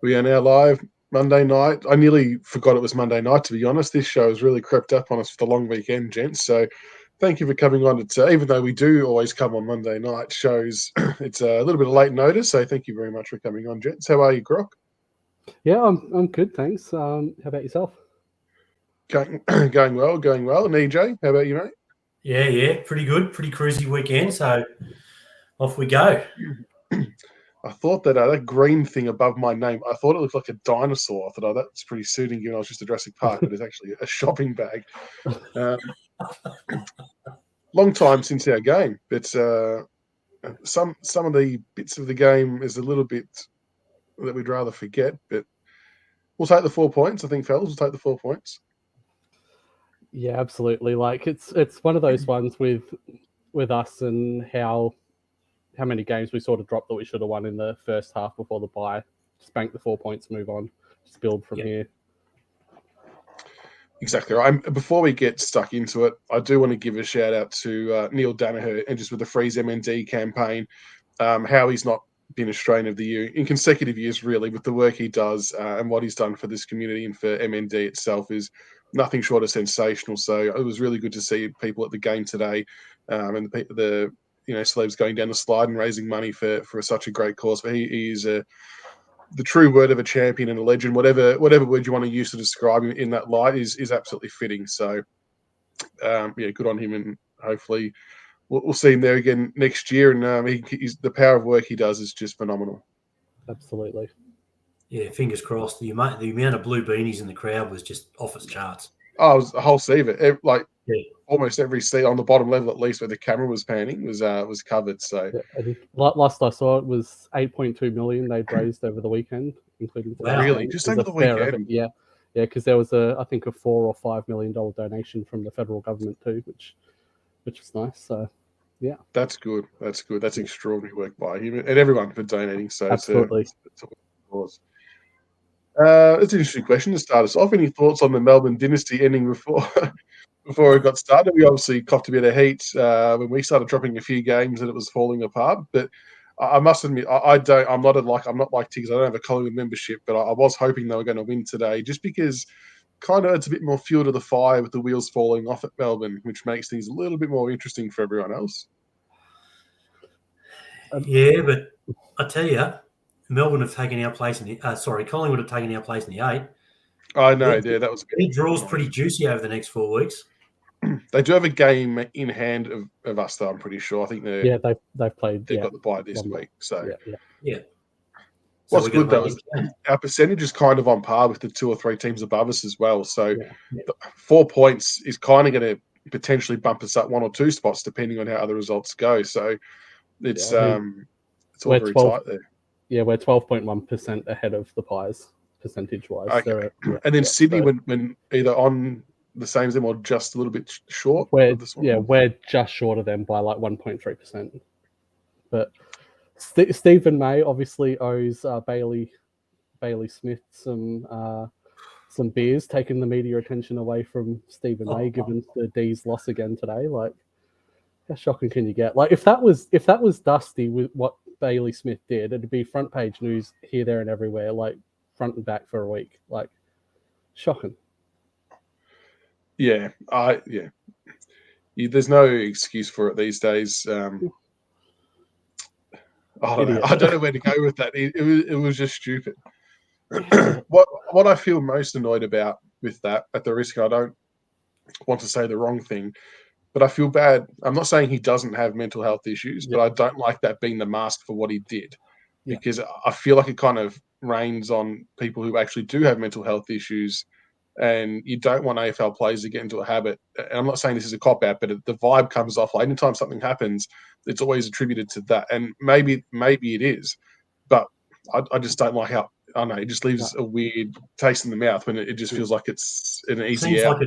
We are now live Monday night. I nearly forgot it was Monday night, to be honest. This show has really crept up on us for the long weekend, gents. So thank you for coming on. It's even though we do always come on Monday night shows, it's a little bit of late notice. So thank you very much for coming on, gents. How are you, Grok? Yeah, I'm good, thanks. How about yourself? Going well. And EJ, how about you, mate? Yeah, pretty good. Pretty cruisy weekend. So off we go. I thought that green thing above my name, I thought it looked like a dinosaur. I thought, that's pretty suiting given I was just at Jurassic Park, but it's actually a shopping bag. Long time since our game, but some of the bits of the game is a little bit that we'd rather forget, but we'll take the 4 points. I think, fellas, we'll take the 4 points. Yeah, absolutely. Like it's one of those ones with us and how many games we sort of dropped that we should have won in the first half before the bye. Just bank the 4 points, move on, just build from here. Exactly right. Before we get stuck into it, I do want to give a shout out to Neil Daniher and just with the Freeze MND campaign, how he's not been Australian of the Year in consecutive years, really, with the work he does and what he's done for this community and for MND itself is nothing short of sensational. So it was really good to see people at the game today and the celebs going down the slide and raising money for such a great cause. But he is the true word of a champion and a legend. Whatever word you want to use to describe him in that light is absolutely fitting. So good on him, and hopefully we'll see him there again next year. And the power of work he does is just phenomenal. Absolutely. Yeah, fingers crossed. The amount of blue beanies in the crowd was just off its charts. Oh, it was a whole sea of it. Almost every seat on the bottom level, at least where the camera was panning, was covered. So last I saw, it was 8.2 million they'd raised over the weekend, including really just over the weekend. Yeah, because there was I think a $4 or $5 million donation from the federal government too, which was nice. So yeah, that's good. That's extraordinary work by him and everyone for donating. So absolutely. It's an interesting question to start us off. Any thoughts on the Melbourne dynasty ending before we got started? We obviously copped a bit of heat when we started dropping a few games and it was falling apart. But I must admit, I'm not like Tiggs. I don't have a Collingwood membership, but I was hoping they were going to win today, just because kind of it's a bit more fuel to the fire with the wheels falling off at Melbourne, which makes things a little bit more interesting for everyone else. Yeah, but I tell you, Melbourne have taken our place in the Collingwood have taken our place in the 8. I know, that was good. The draw's pretty juicy over the next 4 weeks. They do have a game in hand of us, though. I'm pretty sure. I think they've played. They've got the bye this week. So yeah. What's good though is our percentage is kind of on par with the 2 or 3 teams above us as well. So 4 points is kind of going to potentially bump us up 1 or 2 spots depending on how other results go. So it's all very tight there. Yeah, we're 12.1% ahead of the Pies percentage-wise. Okay. And then Sydney, when either on the same as them or just a little bit short? We're just short of them by like 1.3%. But Stephen May obviously owes Bailey Smith some beers, taking the media attention away from Stephen May, given the D's loss again today. Like, how shocking can you get? Like, if that was Dusty with what Bailey Smith did, it'd be front page news here, there, and everywhere, like front and back for a week. Like, shocking. Yeah, there's no excuse for it these days. I don't know where to go with that. It was just stupid. What I feel most annoyed about with that, at the risk I don't want to say the wrong thing, but I feel bad. I'm not saying he doesn't have mental health issues, but I don't like that being the mask for what he did, because I feel like it kind of rains on people who actually do have mental health issues. And you don't want AFL players to get into a habit. And I'm not saying this is a cop-out, but the vibe comes off. Like, anytime something happens, it's always attributed to that. And maybe it is. But I just don't like how, I don't know, it just leaves a weird taste in the mouth when it just feels like it's an easy out.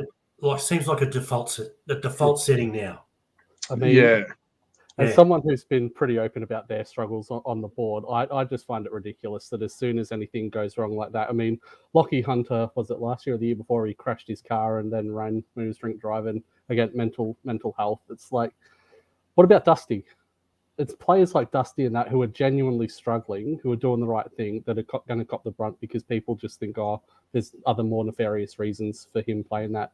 Seems like a default setting now. I mean, as someone who's been pretty open about their struggles on the board, I just find it ridiculous that as soon as anything goes wrong like that, I mean, Lockie Hunter, was it last year or the year before, he crashed his car and then ran when he was drink driving, again, mental health. It's like, what about Dusty? it's players like Dusty and that who are genuinely struggling, who are doing the right thing, that are going to cop the brunt because people just think, oh, there's other more nefarious reasons for him playing that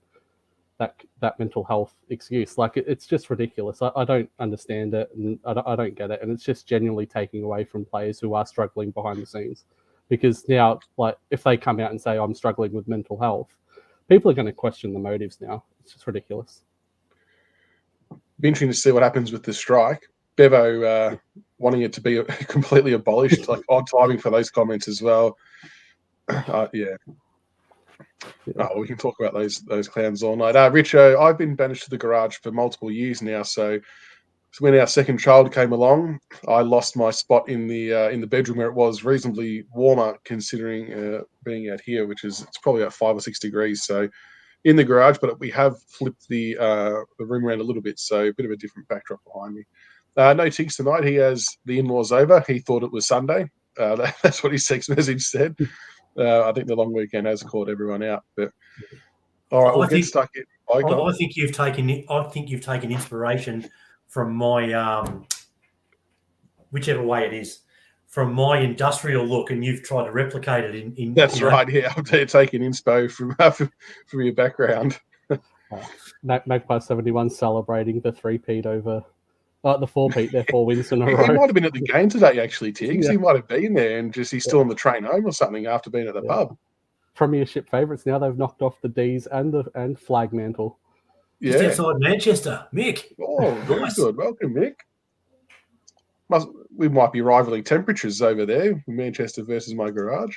mental health excuse. Like it's just ridiculous. I don't understand it, and I don't get it, and it's just genuinely taking away from players who are struggling behind the scenes. Because now, like, if they come out and say I'm struggling with mental health, people are going to question the motives now. It's just ridiculous. Be interesting to see what happens with the strike. Bevo wanting it to be completely abolished, like odd timing for those comments as well. Yeah. Oh, we can talk about those clowns all night. Richo, I've been banished to the garage for multiple years now. So when our second child came along, I lost my spot in the bedroom where it was reasonably warmer, considering being out here, it's probably about 5 or 6 degrees. So in the garage, but we have flipped the room around a little bit, so a bit of a different backdrop behind me. No Tiggs tonight. He has the in-laws over. He thought it was Sunday. That's what his text message said. I think the long weekend has caught everyone out. But all right, we'll get stuck in. I think you've taken inspiration from my whichever way it is, from my industrial look, and you've tried to replicate it in That's right. Yeah, I'm taking inspo from your background. Magpie 71 celebrating the 3-peat over the 4-peat, their 4 wins in a row. He might have been at the game today, actually, Tiggs. Yeah. He might have been there, and he's still on the train home or something after being at the pub. Premiership favourites now. They've knocked off the D's and Flagmantle. Just outside Manchester, Mick. Oh, very good. Welcome, Mick. We might be rivaling temperatures over there, Manchester versus my garage.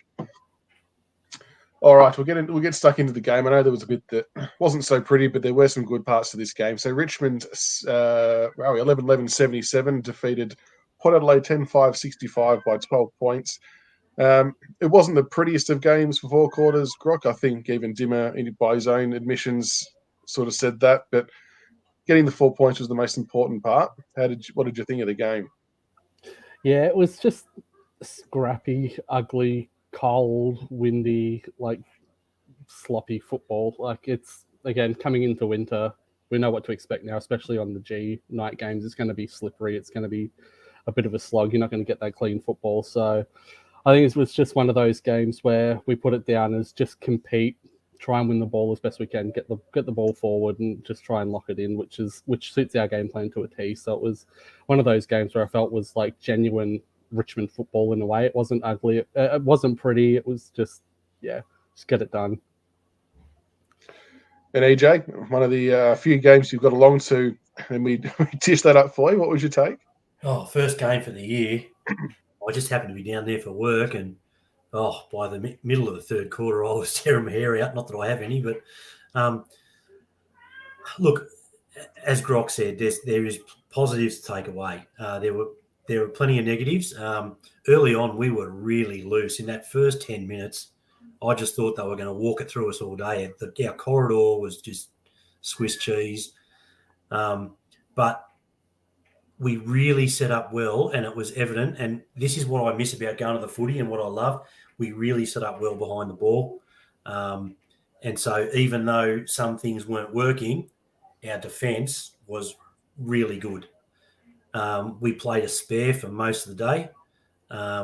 All right, we'll get stuck into the game. I know there was a bit that wasn't so pretty, but there were some good parts to this game. So Richmond, 11-11-77, defeated Port Adelaide 10-5-65 by 12 points. It wasn't the prettiest of games for 4 quarters. Grock, I think, even Dimmer, by his own admissions, sort of said that. But getting the 4 points was the most important part. What did you think of the game? Yeah, it was just scrappy, ugly, cold, windy, like sloppy football. Like it's, again, coming into winter, we know what to expect now, especially on the G night games. It's going to be slippery. It's going to be a bit of a slog. You're not going to get that clean football. So I think it was just one of those games where we put it down as just compete, try and win the ball as best we can, get the ball forward and just try and lock it in, which suits our game plan to a T. So it was one of those games where I felt was like genuine Richmond football in a way. It wasn't ugly. It wasn't pretty. It was just get it done. And EJ, one of the few games you've got along to, and we dish that up for you. What was your take? Oh, first game for the year. I just happened to be down there for work, and by the middle of the third quarter, I was tearing my hair out. Not that I have any, but look, as Grock said, there is positives to take away. There were plenty of negatives. Early on, we were really loose. In that first 10 minutes, I just thought they were going to walk it through us all day. Our corridor was just Swiss cheese. But we really set up well, and it was evident. And this is what I miss about going to the footy and what I love. We really set up well behind the ball. And so even though some things weren't working, our defence was really good. We played a spare for most of the day.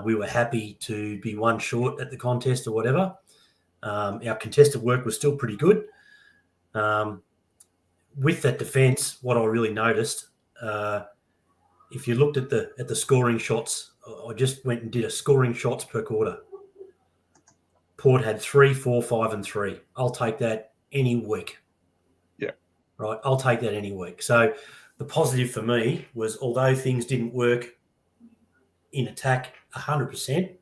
We were happy to be one short at the contest or whatever. Our contested work was still pretty good. With that defence, what I really noticed, if you looked at the scoring shots, I just went and did a scoring shots per quarter. Port had 3, 4, 5, and 3. I'll take that any week. Yeah. Right, I'll take that any week. So the positive for me was, although things didn't work in attack 100%,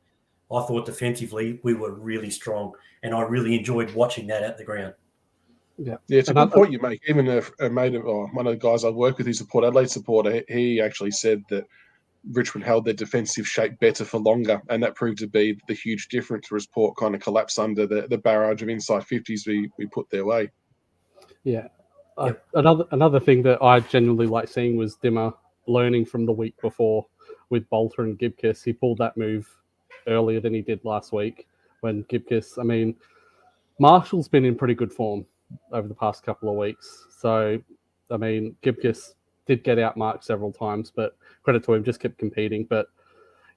I thought defensively we were really strong, and I really enjoyed watching that at the ground. Yeah, it's a good point you make. Even a mate of one of the guys I work with, who's a Port Adelaide supporter, he actually said that Richmond held their defensive shape better for longer, and that proved to be the huge difference, whereas Port kind of collapsed under the barrage of inside 50s we put their way. Yeah. Another thing that I genuinely like seeing was Dimmer learning from the week before with Bolter and Gibkiss. He pulled that move earlier than he did last week when Gibkiss, Marshall's been in pretty good form over the past couple of weeks. So, Gibkiss did get outmarked several times, but credit to him, just kept competing. But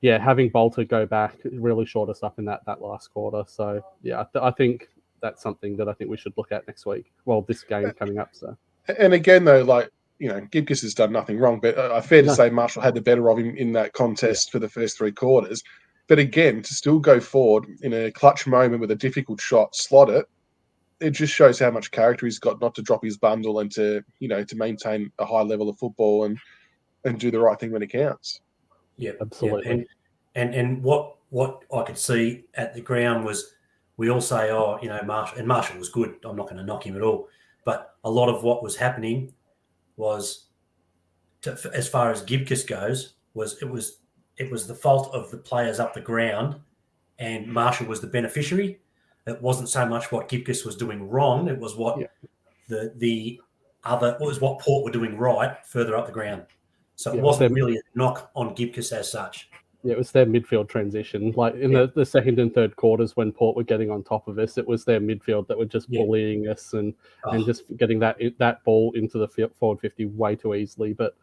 yeah, having Bolter go back really shored us up in that last quarter. So yeah, I think that's something that I think we should look at next week. Well, this game coming up. So. And again, though, like, you know, Gibcus has done nothing wrong, but fair to say Marshall had the better of him in that contest for the first 3 quarters. But again, to still go forward in a clutch moment with a difficult shot, slot it just shows how much character he's got not to drop his bundle and to, you know, to maintain a high level of football and do the right thing when it counts. Yeah, absolutely. Yeah. And what I could see at the ground was we all say, oh, you know, Marshall was good. I'm not going to knock him at all. But a lot of what was happening was, as far as Gibcus goes, it was the fault of the players up the ground, and Marshall was the beneficiary. It wasn't so much what Gibcus was doing wrong; it was what what Port were doing right further up the ground. So it wasn't really a knock on Gibcus as such. Yeah, it was their midfield transition. Like in the second and third quarters when Port were getting on top of us, it was their midfield that were just bullying us and just getting that ball into the forward 50 way too easily. But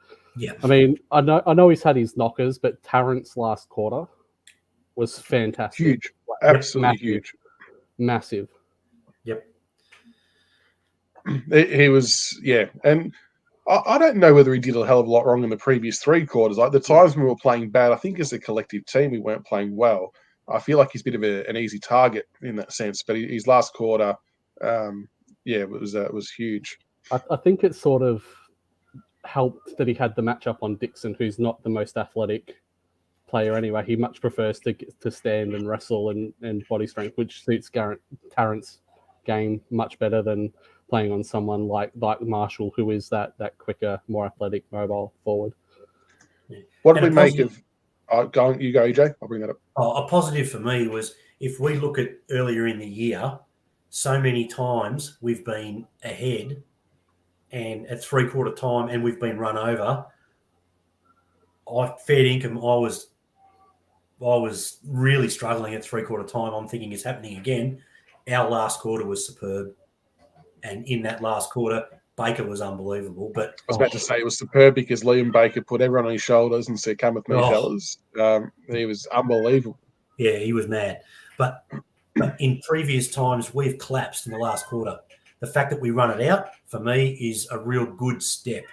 I mean, I know he's had his knockers, but Tarrant's last quarter was fantastic. Huge. Absolutely huge. Massive. Yep. He was, and I don't know whether he did a hell of a lot wrong in the previous 3 quarters. Like the times when we were playing bad, I think as a collective team, we weren't playing well. I feel like he's a bit of an easy target in that sense. But his last quarter, it was huge. I think it sort of helped that he had the matchup on Dixon, who's not the most athletic player anyway. He much prefers to stand and wrestle and body strength, which suits Tarrant's game much better than playing on someone like Marshall, who is that quicker, more athletic, mobile forward. What do we make of... you go, EJ. I'll bring that up. A positive for me was, if we look at earlier in the year, so many times we've been ahead and at 3/4 time and we've been run over. Fair income, I was really struggling at 3/4 time. I'm thinking it's happening again. Our last quarter was superb. And in that last quarter, Baker was unbelievable. But I was about to say it was superb because Liam Baker put everyone on his shoulders and said, "Come with me, fellas." He was unbelievable. Yeah, he was mad. But in previous times, we've collapsed in the last quarter. The fact that we run it out, for me, is a real good step.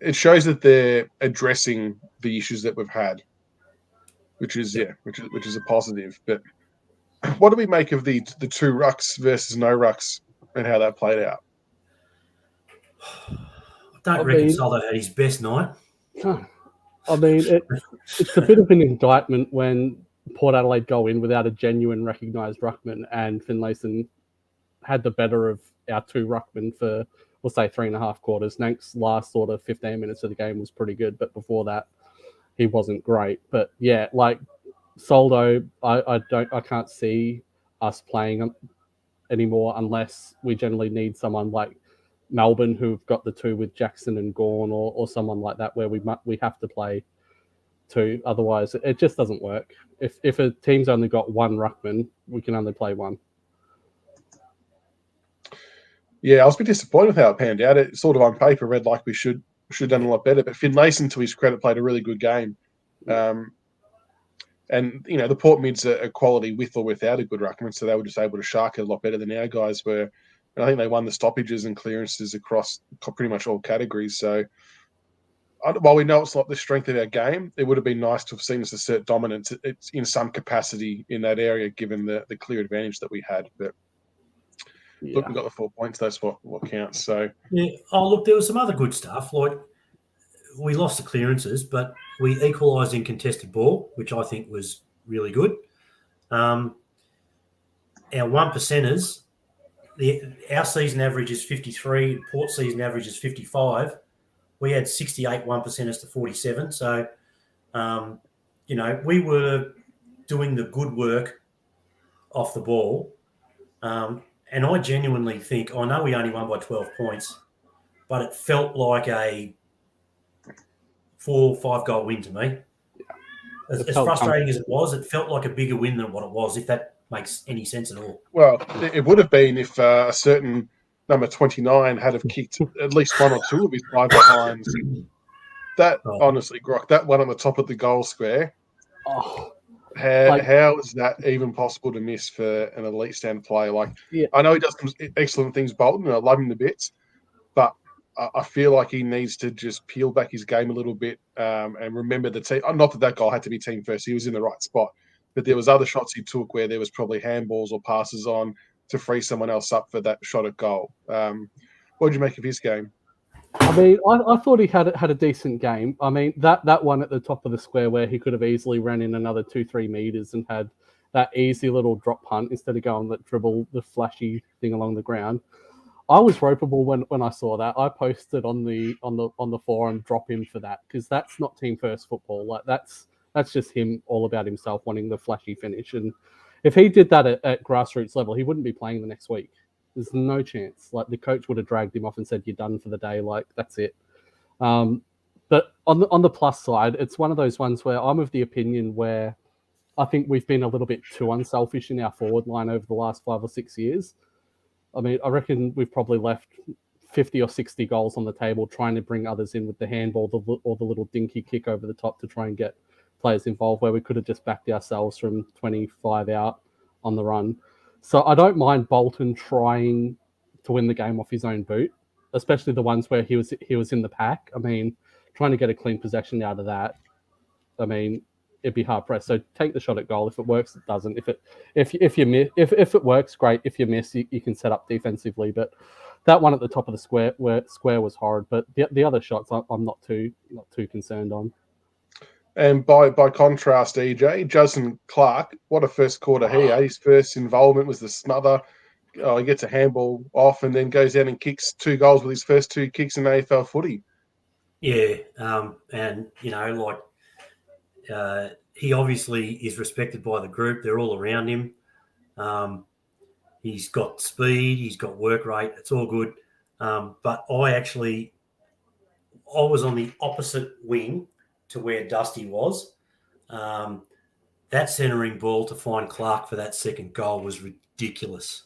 It shows that they're addressing the issues that we've had, which is a positive. But what do we make of the 2 rucks versus no rucks and how that played out? I don't reckon Soldo had his best night. I mean, it's a bit of an indictment when Port Adelaide go in without a genuine recognised ruckman, and Finlayson had the better of our 2 ruckmen for, we'll say, 3.5 quarters. Nank's last sort of 15 minutes of the game was pretty good, but before that, he wasn't great. But yeah, like Soldo, I can't see us playing anymore unless we generally need someone like Melbourne, who've got the 2 with Jackson and Gawn, or someone like that where we have to play 2. Otherwise, it just doesn't work. If a team's only got 1 ruckman, we can only play 1. Yeah, I was a bit disappointed with how it panned out. It sort of on paper read like we should have done a lot better. But Finlayson, to his credit, played a really good game. And, you know, the Port mids are quality with or without a good ruckman, so they were just able to shark it a lot better than our guys were. And I think they won the stoppages and clearances across pretty much all categories. So while we know it's not the strength of our game, it would have been nice to have seen us assert dominance in some capacity in that area, given the clear advantage that we had. But look, we got the 4 points. That's what counts. So look, there was some other good stuff. Like, we lost the clearances, but we equalised in contested ball, which I think was really good. Our 1%ers, our season average is 53. Port season average is 55. We had 68 1%ers to 47. So, we were doing the good work off the ball. And I genuinely think, I know we only won by 12 points, but it felt like a 4 or 5 goal win to me. As frustrating as it was, it felt like a bigger win than what it was, if that makes any sense at all. Well, it would have been if a certain number 29 had have kicked at least one or two of his five behinds. That, honestly, Grock, that one on the top of the goal square, how is that even possible to miss for an elite stand player? I know he does some excellent things, Bolton, and I love him to bits, but I feel like he needs to just peel back his game a little bit and remember the team. Not that goal had to be team first. He was in the right spot. But there was other shots he took where there was probably handballs or passes on to free someone else up for that shot at goal. What did you make of his game? I mean, I thought he had a decent game. I mean, that one at the top of the square where he could have easily ran in another 2-3 meters and had that easy little drop punt instead of going that dribble, the flashy thing along the ground. I was ropeable when I saw that. I posted on the forum, drop him for that, because that's not team first football. Like that's just him all about himself wanting the flashy finish. And if he did that at grassroots level, he wouldn't be playing the next week. There's no chance. Like the coach would have dragged him off and said, "You're done for the day." Like that's it. But on the plus side, it's one of those ones where I'm of the opinion where I think we've been a little bit too unselfish in our forward line over the last 5 or 6 years. I mean, I reckon we've probably left 50 or 60 goals on the table trying to bring others in with the handball or the little dinky kick over the top to try and get players involved, where we could have just backed ourselves from 25 out on the run. So I don't mind Bolton trying to win the game off his own boot, especially the ones where he was in the pack. I mean, trying to get a clean possession out of that, I mean, it'd be hard pressed. So take the shot at goal. If it works, it doesn't. If it works, great. If you miss, you can set up defensively. But that one at the top of the square was horrid. But the other shots, I'm not too concerned on. And by contrast, EJ, Judson Clark, what a first quarter he had. His first involvement was the smother. He gets a handball off and then goes down and kicks 2 goals with his first 2 kicks in AFL footy. Yeah, and, you know, he obviously is respected by the group. They're all around him. He's got speed. He's got work rate. It's all good. But I was on the opposite wing to where Dusty was. That centering ball to find Clark for that second goal was ridiculous.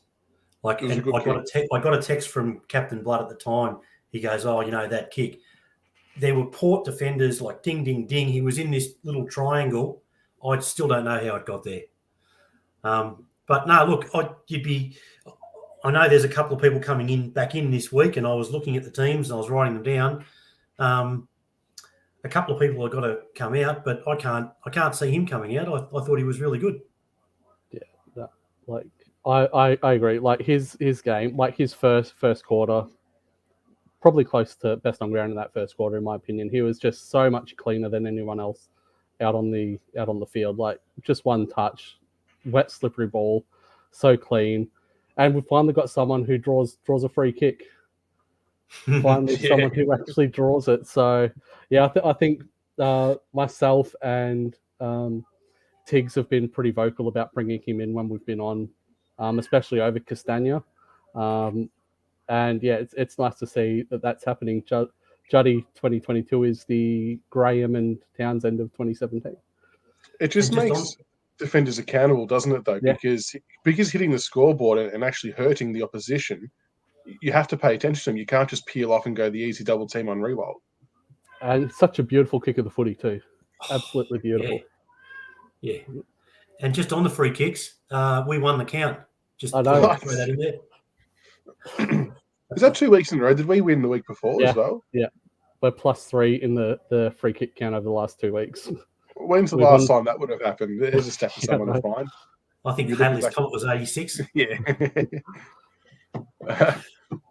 I got a text from Captain Blood at the time. He goes, "Oh, you know, that kick." There were Port defenders like ding, ding, ding. He was in this little triangle. I still don't know how it got there. But no, look, I know there's a couple of people coming back in this week, and I was looking at the teams and I was writing them down. A couple of people have got to come out, but I can't see him coming out. I thought he was really good. Yeah, I agree. Like his game, like his first quarter, probably close to best on ground in that first quarter, in my opinion. He was just so much cleaner than anyone else out on the field. Like just one touch, wet, slippery ball, so clean. And we finally got someone who draws a free kick. Finally, someone who actually draws it. So, yeah, I think myself and Tiggs have been pretty vocal about bringing him in when we've been on, especially over Castagna. And yeah, it's nice to see that's happening. Juddy 2022 is the Graham and Townsend of 2017. It just makes defenders accountable, doesn't it, though? Yeah. Because hitting the scoreboard and actually hurting the opposition, you have to pay attention to them. You can't just peel off and go the easy double team on reroll. And such a beautiful kick of the footy too. Absolutely beautiful. Yeah. And just on the free kicks, we won the count. Just I know. Throw that in there. Is that 2 weeks in a row? Did we win the week before as well? Yeah. We're +3 in the free kick count over the last 2 weeks. When's the last time that would have happened? There's a step for someone to find. I think Hadley's comment was 86. Yeah.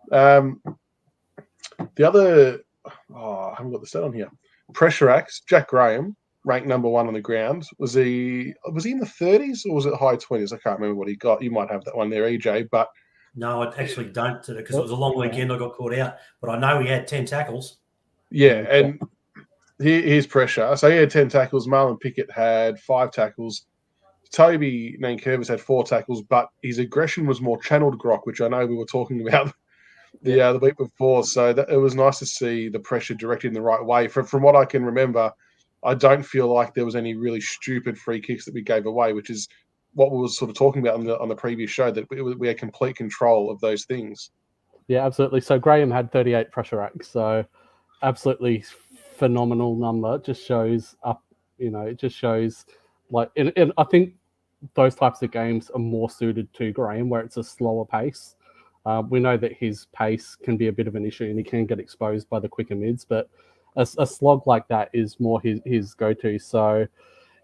The other, I haven't got the stat on here. Pressure acts, Jack Graham, ranked number 1 on the ground. Was he in the 30s or was it high 20s? I can't remember what he got. You might have that one there, EJ, but no, I actually don't, because it was a long weekend. I got caught out, but I know he had 10 tackles. Yeah, and here's pressure. So he had 10 tackles. Marlon Pickett had 5 tackles. Toby Nankervis had 4 tackles, but his aggression was more channeled, Grock, which I know we were talking about the week before. So it was nice to see the pressure directed in the right way. From what I can remember, I don't feel like there was any really stupid free kicks that we gave away, which is what we were sort of talking about on the previous show, that we had complete control of those things. Yeah, absolutely. So Graham had 38 pressure acts, so absolutely phenomenal number. It just shows up, it just shows like, and I think those types of games are more suited to Graham, where it's a slower pace. We know that his pace can be a bit of an issue and he can get exposed by the quicker mids, but a slog like that is more his go-to. So,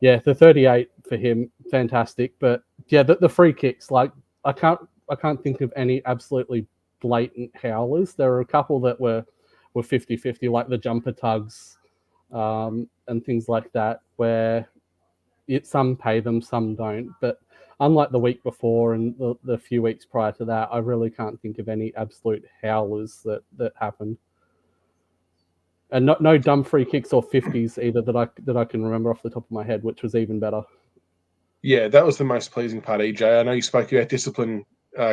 yeah, the 38 for him, fantastic. But yeah, the free kicks, like I can't think of any absolutely blatant howlers. There are a couple that were 50-50, like the jumper tugs and things like that, where some pay them, some don't. But unlike the week before and the few weeks prior to that, I really can't think of any absolute howlers that happened. And no dumb free kicks or 50s either that I can remember off the top of my head, which was even better. Yeah, that was the most pleasing part, EJ. I know you spoke about discipline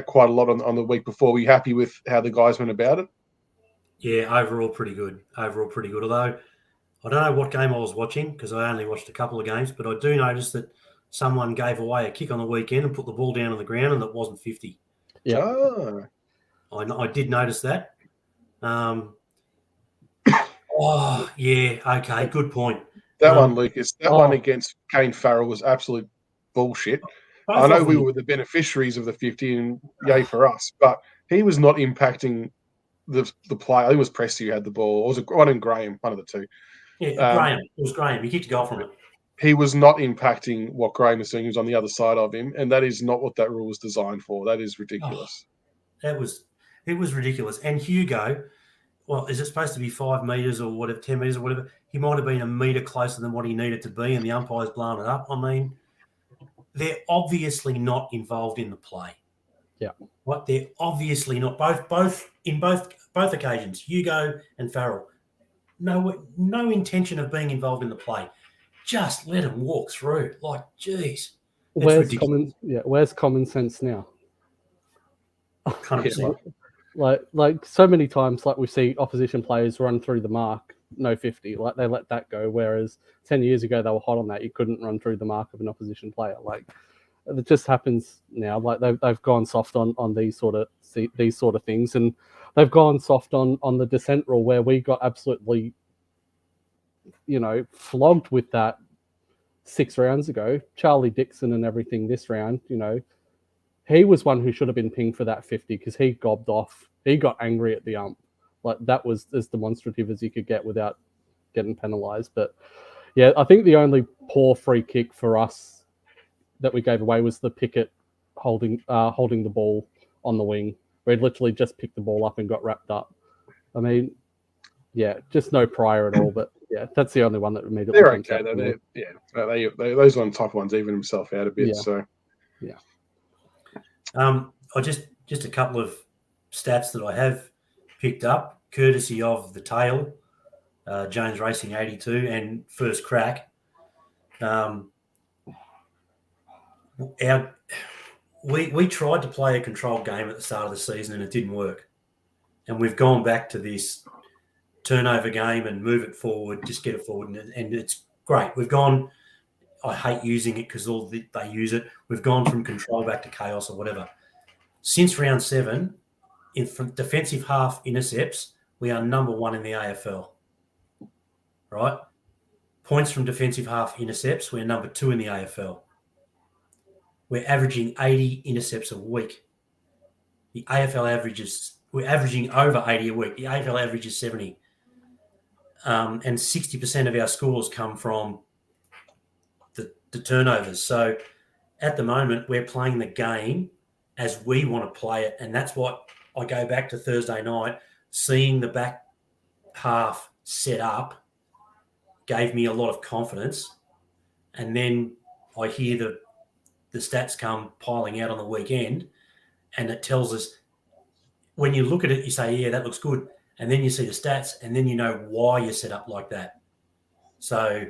quite a lot on the week before. Were you happy with how the guys went about it? Yeah, overall pretty good. Although I don't know what game I was watching because I only watched a couple of games, but I do notice that someone gave away a kick on the weekend and put the ball down on the ground and that wasn't 50. Yeah. Oh. I did notice that. Oh, yeah, okay, good point. That one, Lucas, one against Kane Farrell was absolute bullshit. I know we were the beneficiaries of the 50 and yay for us, but he was not impacting the play. I think it was Presti who had the ball. Or was it one in Graham, one of the two? Yeah, Graham. It was Graham. He kicked a goal from it. He was not impacting what Graham was doing. He was on the other side of him, and that is not what that rule was designed for. That is ridiculous. It was ridiculous. And Hugo, well, is it supposed to be 5 metres or whatever, 10 metres or whatever? He might have been a metre closer than what he needed to be, and the umpire's blown it up. I mean, they're obviously not involved in the play. Yeah. What? They're obviously not. Both occasions, Hugo and Farrell. No intention of being involved in the play. Just let them walk through. Like, geez. Where's common sense now? 100%. Like so many times, like we see opposition players run through the mark, no 50. Like they let that go. Whereas 10 years ago they were hot on that. You couldn't run through the mark of an opposition player. Like it just happens now. Like they've gone soft on these sort of things, and they've gone soft on the descent rule where we got absolutely, flogged with that 6 rounds ago. Charlie Dixon and everything this round, he was one who should have been pinged for that 50 because he gobbed off. He got angry at the ump. Like that was as demonstrative as you could get without getting penalised. But yeah, I think the only poor free kick for us that we gave away was the Pickett holding the ball on the wing, where he literally just picked the ball up and got wrapped up. I mean, yeah, just no prior at all. But yeah, that's the only one that immediately. They're okay though. Those type ones even himself out a bit. Yeah. So yeah. I just a couple of stats that I have picked up, courtesy of the tail, Jones Racing 82 and First Crack. We tried to play a controlled game at the start of the season and it didn't work. And we've gone back to this turnover game and move it forward, just get it forward. And it's great. We've gone, I hate using it because they use it. We've gone from control back to chaos or whatever. Since round 7, from defensive half intercepts, we are number 1 in the AFL. Right? Points from defensive half intercepts, we're number 2 in the AFL. We're averaging 80 intercepts a week. The AFL averages, we're averaging over 80 a week. The AFL average is 70. And 60% of our scores come from the turnovers. So at the moment, we're playing the game as we want to play it. And that's what I go back to Thursday night, seeing the back half set up gave me a lot of confidence. And then I hear the stats come piling out on the weekend, and it tells us, when you look at it, you say, yeah, that looks good. And then you see the stats, and then you know why you're set up like that. So,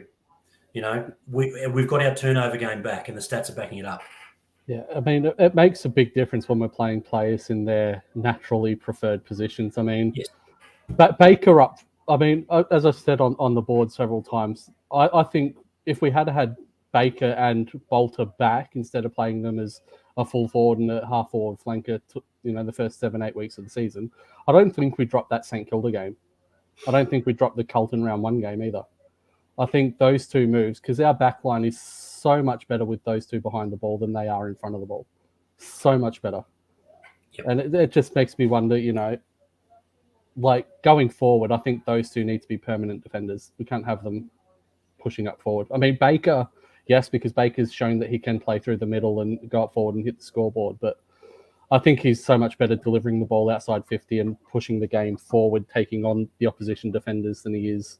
we've got our turnover game back, and the stats are backing it up. Yeah, I mean, it makes a big difference when we're playing players in their naturally preferred positions. I mean, yes. But Baker as I said on the board several times, I think if we had Baker and Bolter back instead of playing them as a full forward and a half forward flanker, the first 7-8 weeks of the season, I don't think we dropped that St Kilda game. I don't think we dropped the Carlton round 1 game either. I think those two moves, because our back line is so much better with those two behind the ball than they are in front of the ball. So much better. Yep. And it just makes me wonder, like going forward, I think those two need to be permanent defenders. We can't have them pushing up forward. I mean, Baker, yes, because Baker's shown that he can play through the middle and go up forward and hit the scoreboard. But I think he's so much better delivering the ball outside 50 and pushing the game forward, taking on the opposition defenders than he is,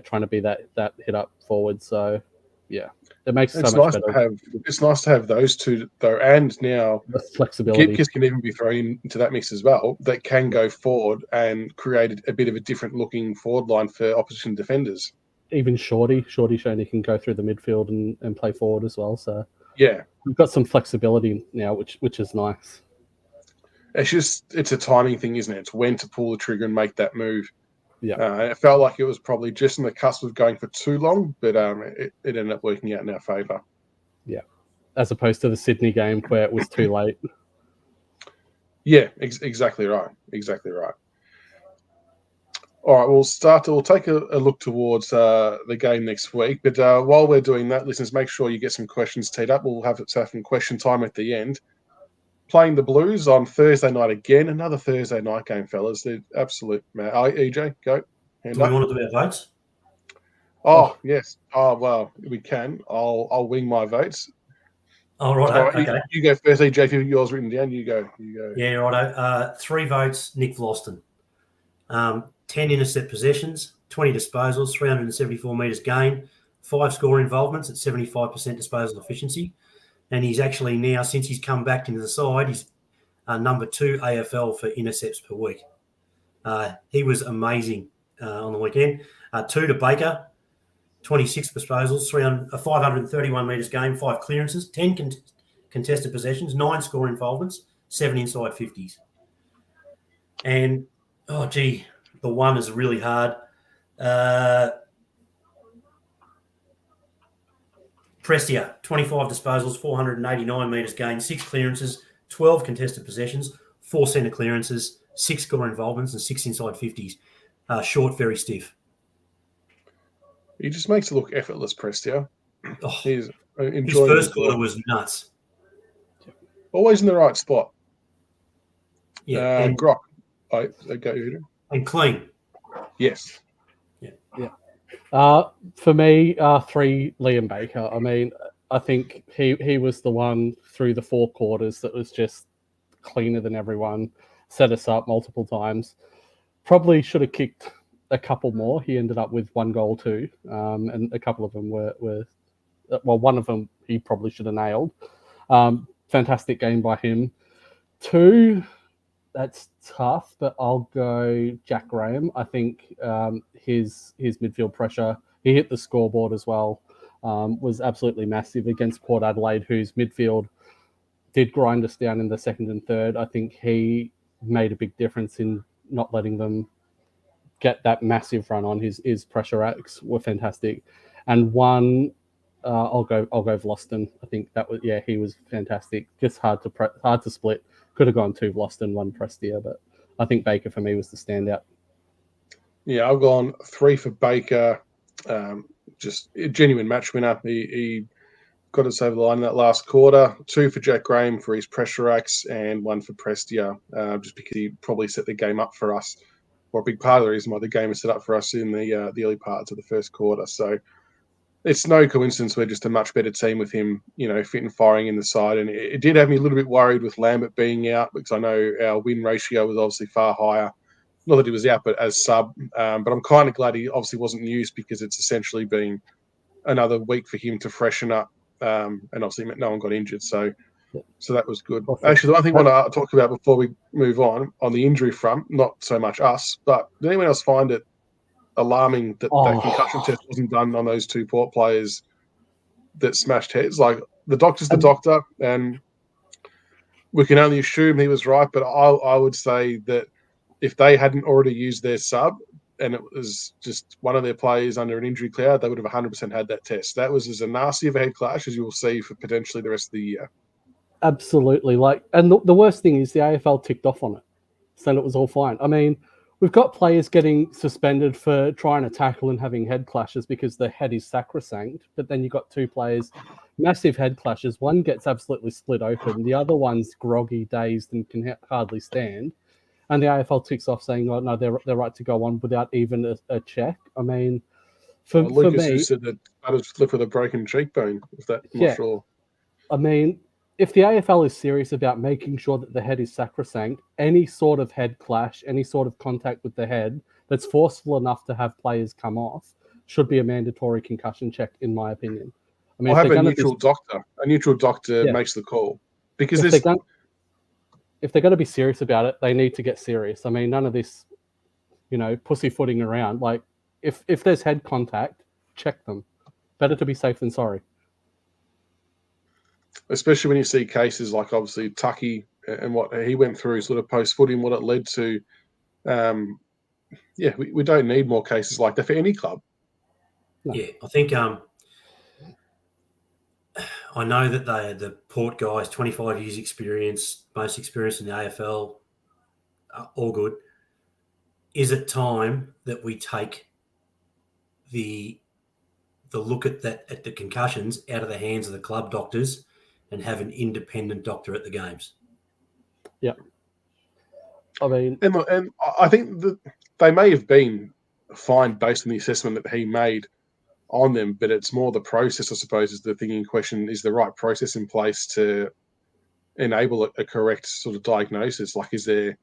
trying to be that hit up forward. So, yeah, it makes it so much better. It's nice to have those two, though, and now the flexibility. Gipkis can even be thrown into that mix as well, that can go forward and create a bit of a different looking forward line for opposition defenders. Even Shorty shown he can go through the midfield and play forward as well. So yeah, we've got some flexibility now, which is nice. It's a timing thing, isn't it? It's when to pull the trigger and make that move. Yeah, it felt like it was probably just on the cusp of going for too long, but it ended up working out in our favour. Yeah, as opposed to the Sydney game where it was too late. Yeah, exactly right. Exactly right. All right, we'll take a look towards the game next week. But while we're doing that, listeners, make sure you get some questions teed up. We'll have some question time at the end. Playing the Blues on Thursday night again. Another Thursday night game, fellas. They're absolute mad. EJ, go. Do we want to do our votes? Oh, yes. Oh, well, we can. I'll wing my votes. All right. Okay. You go first, EJ. If you've yours written down, you go. Yeah, right. 3 votes, Nick Vlosten. 10 intercept possessions, 20 disposals, 374 metres gain, 5 score involvements at 75% disposal efficiency. And he's actually now, since he's come back into the side, he's number 2 AFL for intercepts per week. He was amazing on the weekend. 2 to Baker, 26 disposals, 531 metres gain, 5 clearances, 10 contested possessions, 9 score involvements, 7 inside 50s. And, the one is really hard. Prestia, 25 disposals, 489 metres gained, 6 clearances, 12 contested possessions, 4 centre clearances, 6 score involvements, and 6 inside 50s. Short, very stiff. He just makes it look effortless, Prestia. He's his first quarter was nuts. Always in the right spot. Yeah. And Grock. Go. And clean. Yes. Yeah. For me, 3, Liam Baker. I mean, I think he was the one through the 4 quarters that was just cleaner than everyone, set us up multiple times. Probably should have kicked a couple more. He ended up with 1 goal too, and a couple of them were one of them he probably should have nailed. Fantastic game by him. 2, that's tough, but I'll go Jack Graham. I think his midfield pressure, he hit the scoreboard as well, was absolutely massive against Port Adelaide, whose midfield did grind us down in the second and third. I think he made a big difference in not letting them get that massive run on. His pressure acts were fantastic. And 1, I'll go Vlosten. I think that was, he was fantastic. Just hard to split. Could have gone 2 Vlosten, 1 Prestia, but I think Baker for me was the standout. Yeah, I've gone 3 for Baker. Just a genuine match winner. He got us over the line in that last quarter. 2 for Jack Graham for his pressure acts, and 1 for Prestia, just because he probably set the game up for us, or a big part of the reason why the game was set up for us in the early parts of the first quarter. So it's no coincidence we're just a much better team with him, fit and firing in the side. And it did have me a little bit worried with Lambert being out, because I know our win ratio was obviously far higher. Not that he was out, but as sub. But I'm kind of glad he obviously wasn't used, because it's essentially been another week for him to freshen up. And obviously no one got injured. So that was good. Actually, the one thing I want to talk about before we move on the injury front, not so much us, but did anyone else find it alarming that that concussion test wasn't done on those 2 Port players that smashed heads? Like, the doctor's the doctor, and we can only assume he was right, but I would say that if they hadn't already used their sub, and it was just one of their players under an injury cloud, they would have 100% had that test. That was as a nasty of a head clash as you will see for potentially the rest of the year. Absolutely. And the worst thing is the AFL ticked off on it, said it was all fine. I mean, we've got players getting suspended for trying to tackle and having head clashes because their head is sacrosanct, but then you've got two players, massive head clashes. One gets absolutely split open. The other one's groggy, dazed, and can hardly stand. And the AFL ticks off saying, "Oh no, they're right to go on without even a check." I mean, for Lucas, me, who said that I was left with a broken cheekbone. If that, I'm not sure. I mean, if the AFL is serious about making sure that the head is sacrosanct, any sort of head clash, any sort of contact with the head that's forceful enough to have players come off should be a mandatory concussion check, in my opinion. I mean, I'll have a neutral doctor. A neutral doctor makes the call because if they're going to be serious about it, they need to get serious. I mean, none of this, pussyfooting around. Like, if there's head contact, check them. Better to be safe than sorry. Especially when you see cases like obviously Tucky and what he went through sort of post-footy and what it led to. We don't need more cases like that for any club. No. Yeah, I think I know that the Port guys, 25 years experience, most experience in the AFL, all good. Is it time that we take the look at the concussions out of the hands of the club doctors and have an independent doctor at the games? Yeah. I mean, and I think that they may have been fined based on the assessment that he made on them, but it's more the process, I suppose, is the thing in question. Is the right process in place to enable a correct sort of diagnosis? Like, should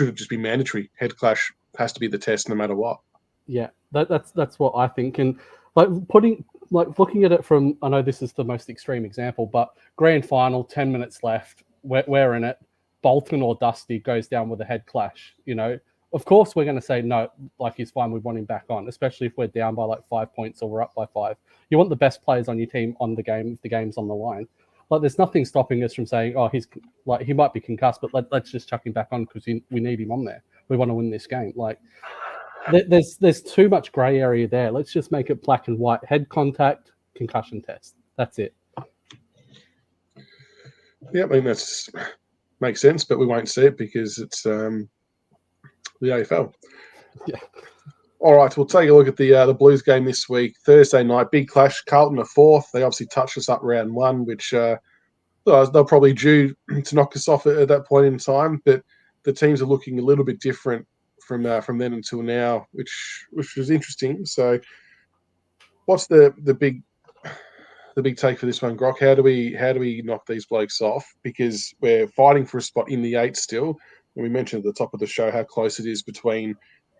it just be mandatory? Head clash has to be the test no matter what. Yeah, that's what I think. And looking at it from, I know this is the most extreme example, but grand final, 10 minutes left, we're in it. Bolton or Dusty goes down with a head clash. Of course we're going to say no, like he's fine. We want him back on, especially if we're down by like 5 points or we're up by 5. You want the best players on your team on the game if the game's on the line. Like, there's nothing stopping us from saying, oh, he might be concussed, but let's just chuck him back on because we need him on there. We want to win this game. Like, there's too much grey area there. Let's just make it black and white. Head contact, concussion test. That's it. Yeah, I mean, that's makes sense, but we won't see it because it's the AFL. Yeah. All right, we'll take a look at the Blues game this week. Thursday night, big clash. Carlton are 4th. They obviously touched us up round 1, which they're probably due to knock us off at that point in time. But the teams are looking a little bit different from then until now, which was interesting. So, what's the big take for this one, Grock? How do we knock these blokes off? Because we're fighting for a spot in the 8 still. And we mentioned at the top of the show how close it is between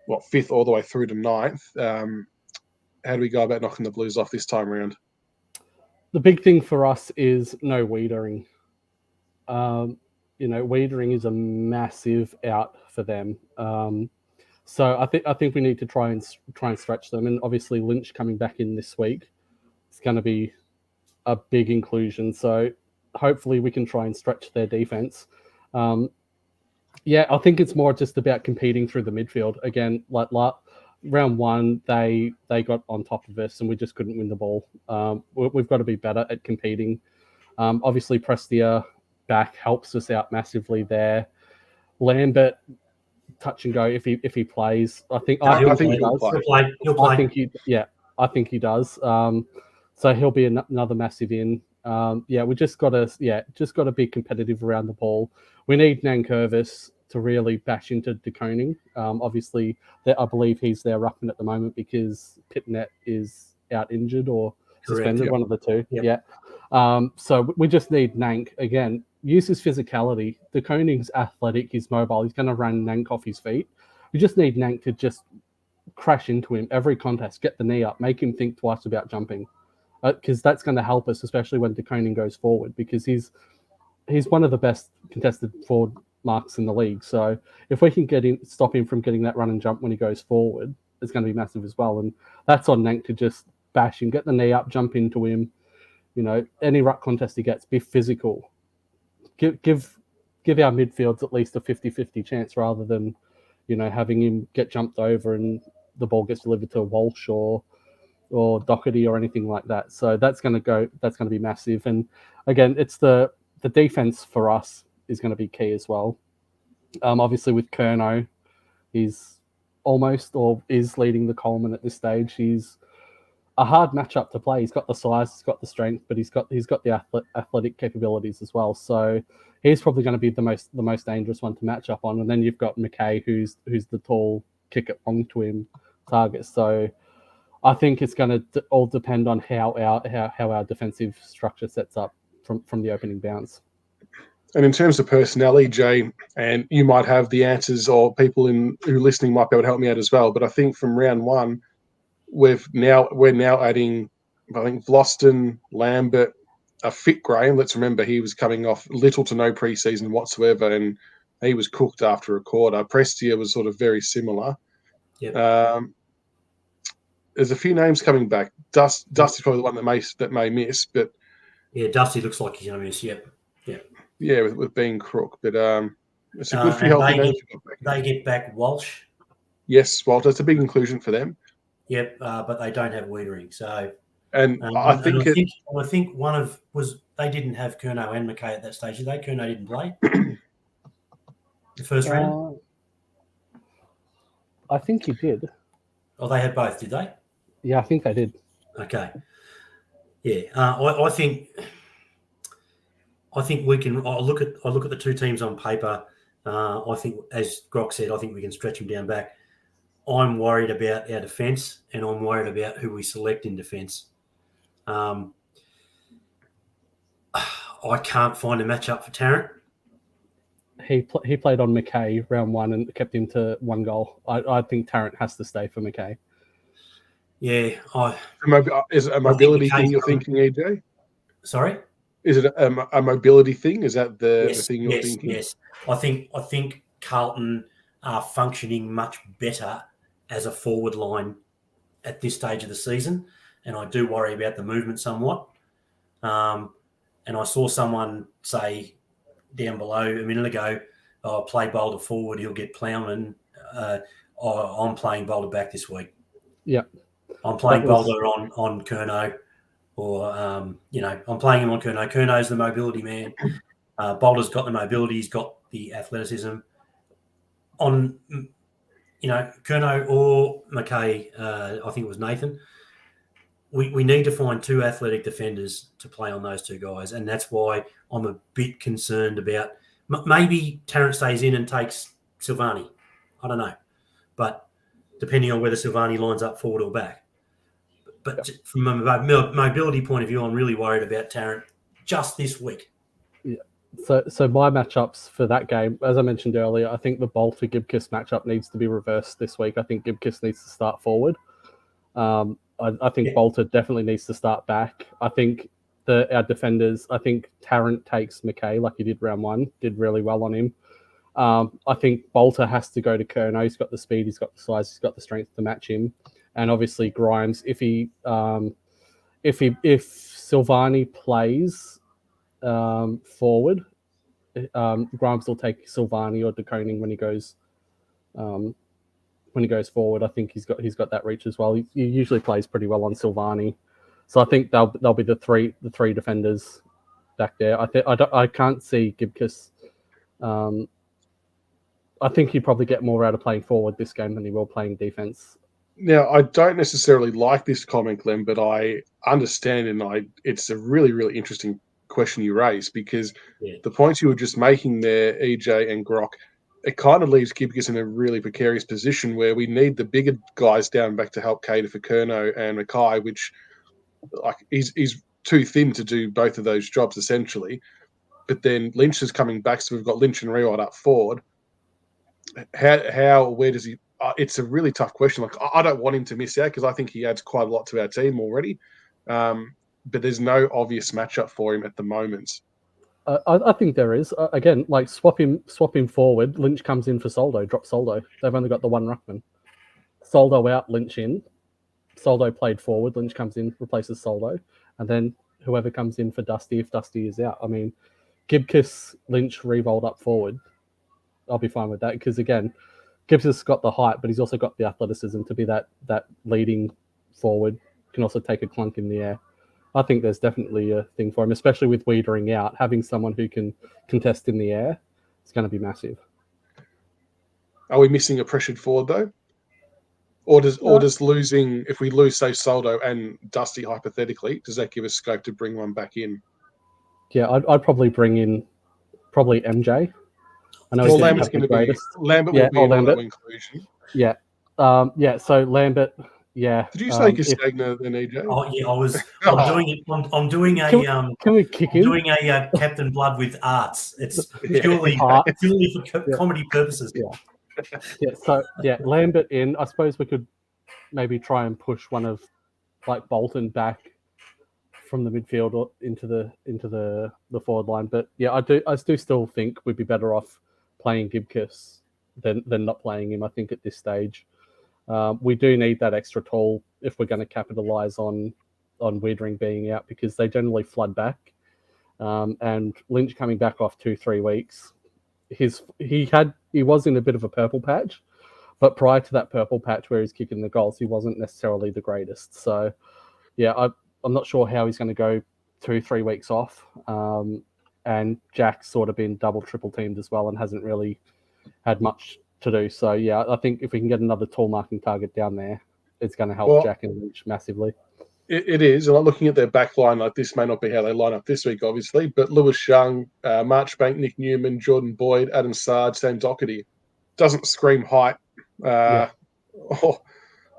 5th all the way through to 9th. How do we go about knocking the Blues off this time around? The big thing for us is no Wiedering. Wiedering is a massive out for them. So I think we need to try and stretch them. And obviously Lynch coming back in this week is going to be a big inclusion. So hopefully we can try and stretch their defense. I think it's more just about competing through the midfield. Again, like round 1, they got on top of us and we just couldn't win the ball. We've got to be better at competing. Obviously, Prestia back helps us out massively there. Lambert, touch and go if he plays. I think he'll play. I think he does. So he'll be another massive in. We just got to be competitive around the ball. We need Nankervis to really bash into De Koning. Obviously, I believe he's their ruckman at the moment because Pitnet is out injured or suspended, one of the two. Yep. So we just need Nank again. Use his physicality. De Koning's athletic. He's mobile. He's going to run Nank off his feet. We just need Nank to just crash into him every contest, get the knee up, make him think twice about jumping. Because that's going to help us, especially when De Koning goes forward, because he's one of the best contested forward marks in the league. So if we can stop him from getting that run and jump when he goes forward, it's going to be massive as well. And that's on Nank to just bash him, get the knee up, jump into him. Any ruck contest he gets, be physical. Give our midfields at least a 50-50 chance rather than, having him get jumped over and the ball gets delivered to Walsh or Doherty or anything like that. So that's going to be massive. And again, it's the defense for us is going to be key as well. Obviously with Curnow, he's almost or is leading the Coleman at this stage. He's a hard matchup to play. He's got the size, he's got the strength, but he's got the athletic capabilities as well. So he's probably going to be the most dangerous one to match up on. And then you've got McKay, who's the tall kick it long to him target. So I think it's going to all depend on how our defensive structure sets up from the opening bounce. And in terms of personnel, Jay, and you might have the answers, or people who are listening might be able to help me out as well. But I think from round one, we're now adding, I think, Vlosten, Lambert, a fit Graham. Let's remember he was coming off little to no preseason whatsoever, and he was cooked after a quarter. Prestia was sort of very similar. Yep. There's a few names coming back. Dusty's probably the one that may miss, but yeah, Dusty looks like he's going to miss. Yep. Yeah, with being crook, but it's a good few healthy names. They get back Walsh. Yes, Walsh. That's a big inclusion for them. Yep, but they don't have Wiedering. So, and I think they didn't have Curnow and McKay at that stage. Did they? Curnow didn't play the first round. I think he did. Oh, they had both, did they? Yeah, I think they did. Okay. Yeah, I think we can. I look at the two teams on paper. I think, as Grock said, I think we can stretch them down back. I'm worried about our defence, and I'm worried about who we select in defence. I can't find a matchup for Tarrant. He played on McKay round one and kept him to one goal. I think Tarrant has to stay for McKay. Yeah, is it a mobility thing you're thinking, EJ? Sorry. Is it a mobility thing? Is that the thing you're thinking? Yes. I think Carlton are functioning much better as a forward line at this stage of the season, and I do worry about the movement somewhat. And I saw someone say down below a minute ago, play Boulder forward, he'll get Plowman. I'm playing Boulder back this week. Yeah. I'm playing Boulder on Curnow. Or, I'm playing him on Curnow. Curnow's the mobility man. Boulder's got the mobility. He's got the athleticism. On, Curnow or McKay, I think it was Nathan, we need to find two athletic defenders to play on those two guys. And that's why I'm a bit concerned about maybe Tarrant stays in and takes Silvani. I don't know. But depending on whether Silvani lines up forward or back. But from a mobility point of view, I'm really worried about Tarrant just this week. Yeah. So my matchups for that game, as I mentioned earlier, I think the Bolter-Gibkiss matchup needs to be reversed this week. I think Gibkiss needs to start forward. I think Bolter definitely needs to start back. I think our defenders, I think Tarrant takes McKay like he did round one, did really well on him. I think Bolter has to go to Curnow. He's got the speed, he's got the size, he's got the strength to match him. And obviously Grimes, if Silvani plays forward, Grimes will take Silvani or De Koning when he goes forward. I think he's got that reach as well. He usually plays pretty well on Silvani, so I think they'll be the three defenders back there. I can't see Gibkiss. I think he'd probably get more out of playing forward this game than he will playing defense. Now, I don't necessarily like this comment, Glenn, but I understand, and it's a really, really interesting question you raise, because the points you were just making there, EJ and Grock, it kind of leaves Gibkiss in a really precarious position where we need the bigger guys down back to help cater for Curnow and Mackay, which he's too thin to do both of those jobs essentially. But then Lynch is coming back, so we've got Lynch and Riewoldt up forward. Where does he? It's a really tough question. Like, I don't want him to miss out because I think he adds quite a lot to our team already. But there's no obvious matchup for him at the moment. I think there is. Again, like swap him forward. Lynch comes in for Soldo. Drop Soldo. They've only got the one ruckman. Soldo out, Lynch in. Soldo played forward. Lynch comes in, replaces Soldo, and then whoever comes in for Dusty if Dusty is out. I mean, Gibkiss, Lynch, Riewoldt up forward. I'll be fine with that because again, Gibbs has got the height, but he's also got the athleticism to be that leading forward. Can also take a clunk in the air. I think there's definitely a thing for him, especially with Wiedering out. Having someone who can contest in the air is going to be massive. Are we missing a pressured forward though? Or does losing, if we lose, say, Soldo and Dusty hypothetically, does that give us scope to bring one back in? Yeah, I'd probably bring in MJ. I know Lambert's going to be Lambert will be an auto inclusion. Yeah, So Lambert, yeah. Did you say Castagna then, EJ? Oh yeah, I'm doing it. I'm doing a. Can we kick him? Doing a Captain Blood with arts. It's purely for comedy purposes. Yeah. So Lambert in. I suppose we could maybe try and push one of like Bolton back from the midfield or into the forward line. But yeah, I do still think we'd be better off playing Gibcus than not playing him. I think at this stage, we do need that extra tall if we're going to capitalise on Wiedering being out, because they generally flood back. And Lynch coming back off 2-3 weeks, he was in a bit of a purple patch, but prior to that purple patch where he's kicking the goals, he wasn't necessarily the greatest. So yeah, I'm not sure how he's going to go 2-3 weeks off. And Jack's sort of been double, triple teamed as well and hasn't really had much to do. So yeah, I think if we can get another tall marking target down there, it's going to help Jack and Lynch massively. It is, and I'm looking at their back line, like this may not be how they line up this week, obviously, but Lewis Young, Marchbank, Nick Newman, Jordan Boyd, Adam Sarge, Sam Doherty. Doesn't scream height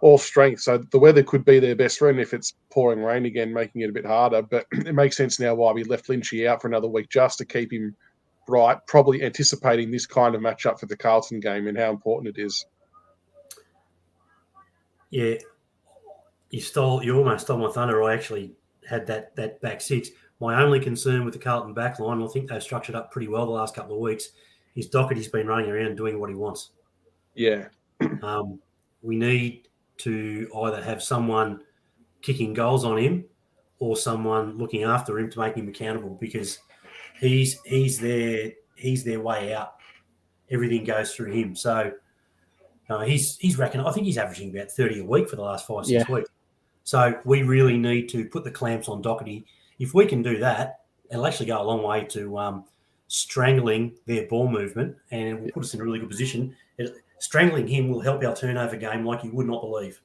or strength. So the weather could be their best friend if it's pouring rain again, making it a bit harder. But it makes sense now why we left Lynchy out for another week, just to keep him right, probably anticipating this kind of matchup for the Carlton game and how important it is. Yeah. You almost stole my thunder. I actually had that back six. My only concern with the Carlton back line, I think they've structured up pretty well the last couple of weeks, is Doherty's been running around doing what he wants. Yeah. We need to either have someone kicking goals on him or someone looking after him to make him accountable, because he's their way out. Everything goes through him. So he's reckoning. I think he's averaging about 30 a week for the last 5-6 weeks. So we really need to put the clamps on Doherty. If we can do that, it'll actually go a long way to strangling their ball movement, and it will put us in a really good position. Strangling him will help our turnover game like you would not believe.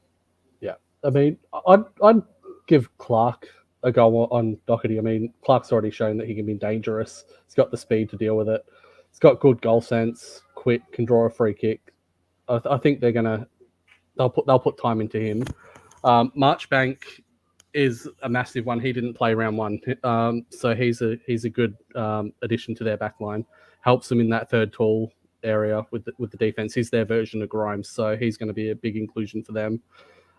Yeah. I mean, I'd give Clark a go on Doherty. I mean, Clark's already shown that he can be dangerous. He's got the speed to deal with it. He's got good goal sense, quick, can draw a free kick. I think they'll put time into him. Marchbank is a massive one. He didn't play round one, so he's a good addition to their back line. Helps them in that third tall area with the defense. He's their version of Grimes, so he's going to be a big inclusion for them.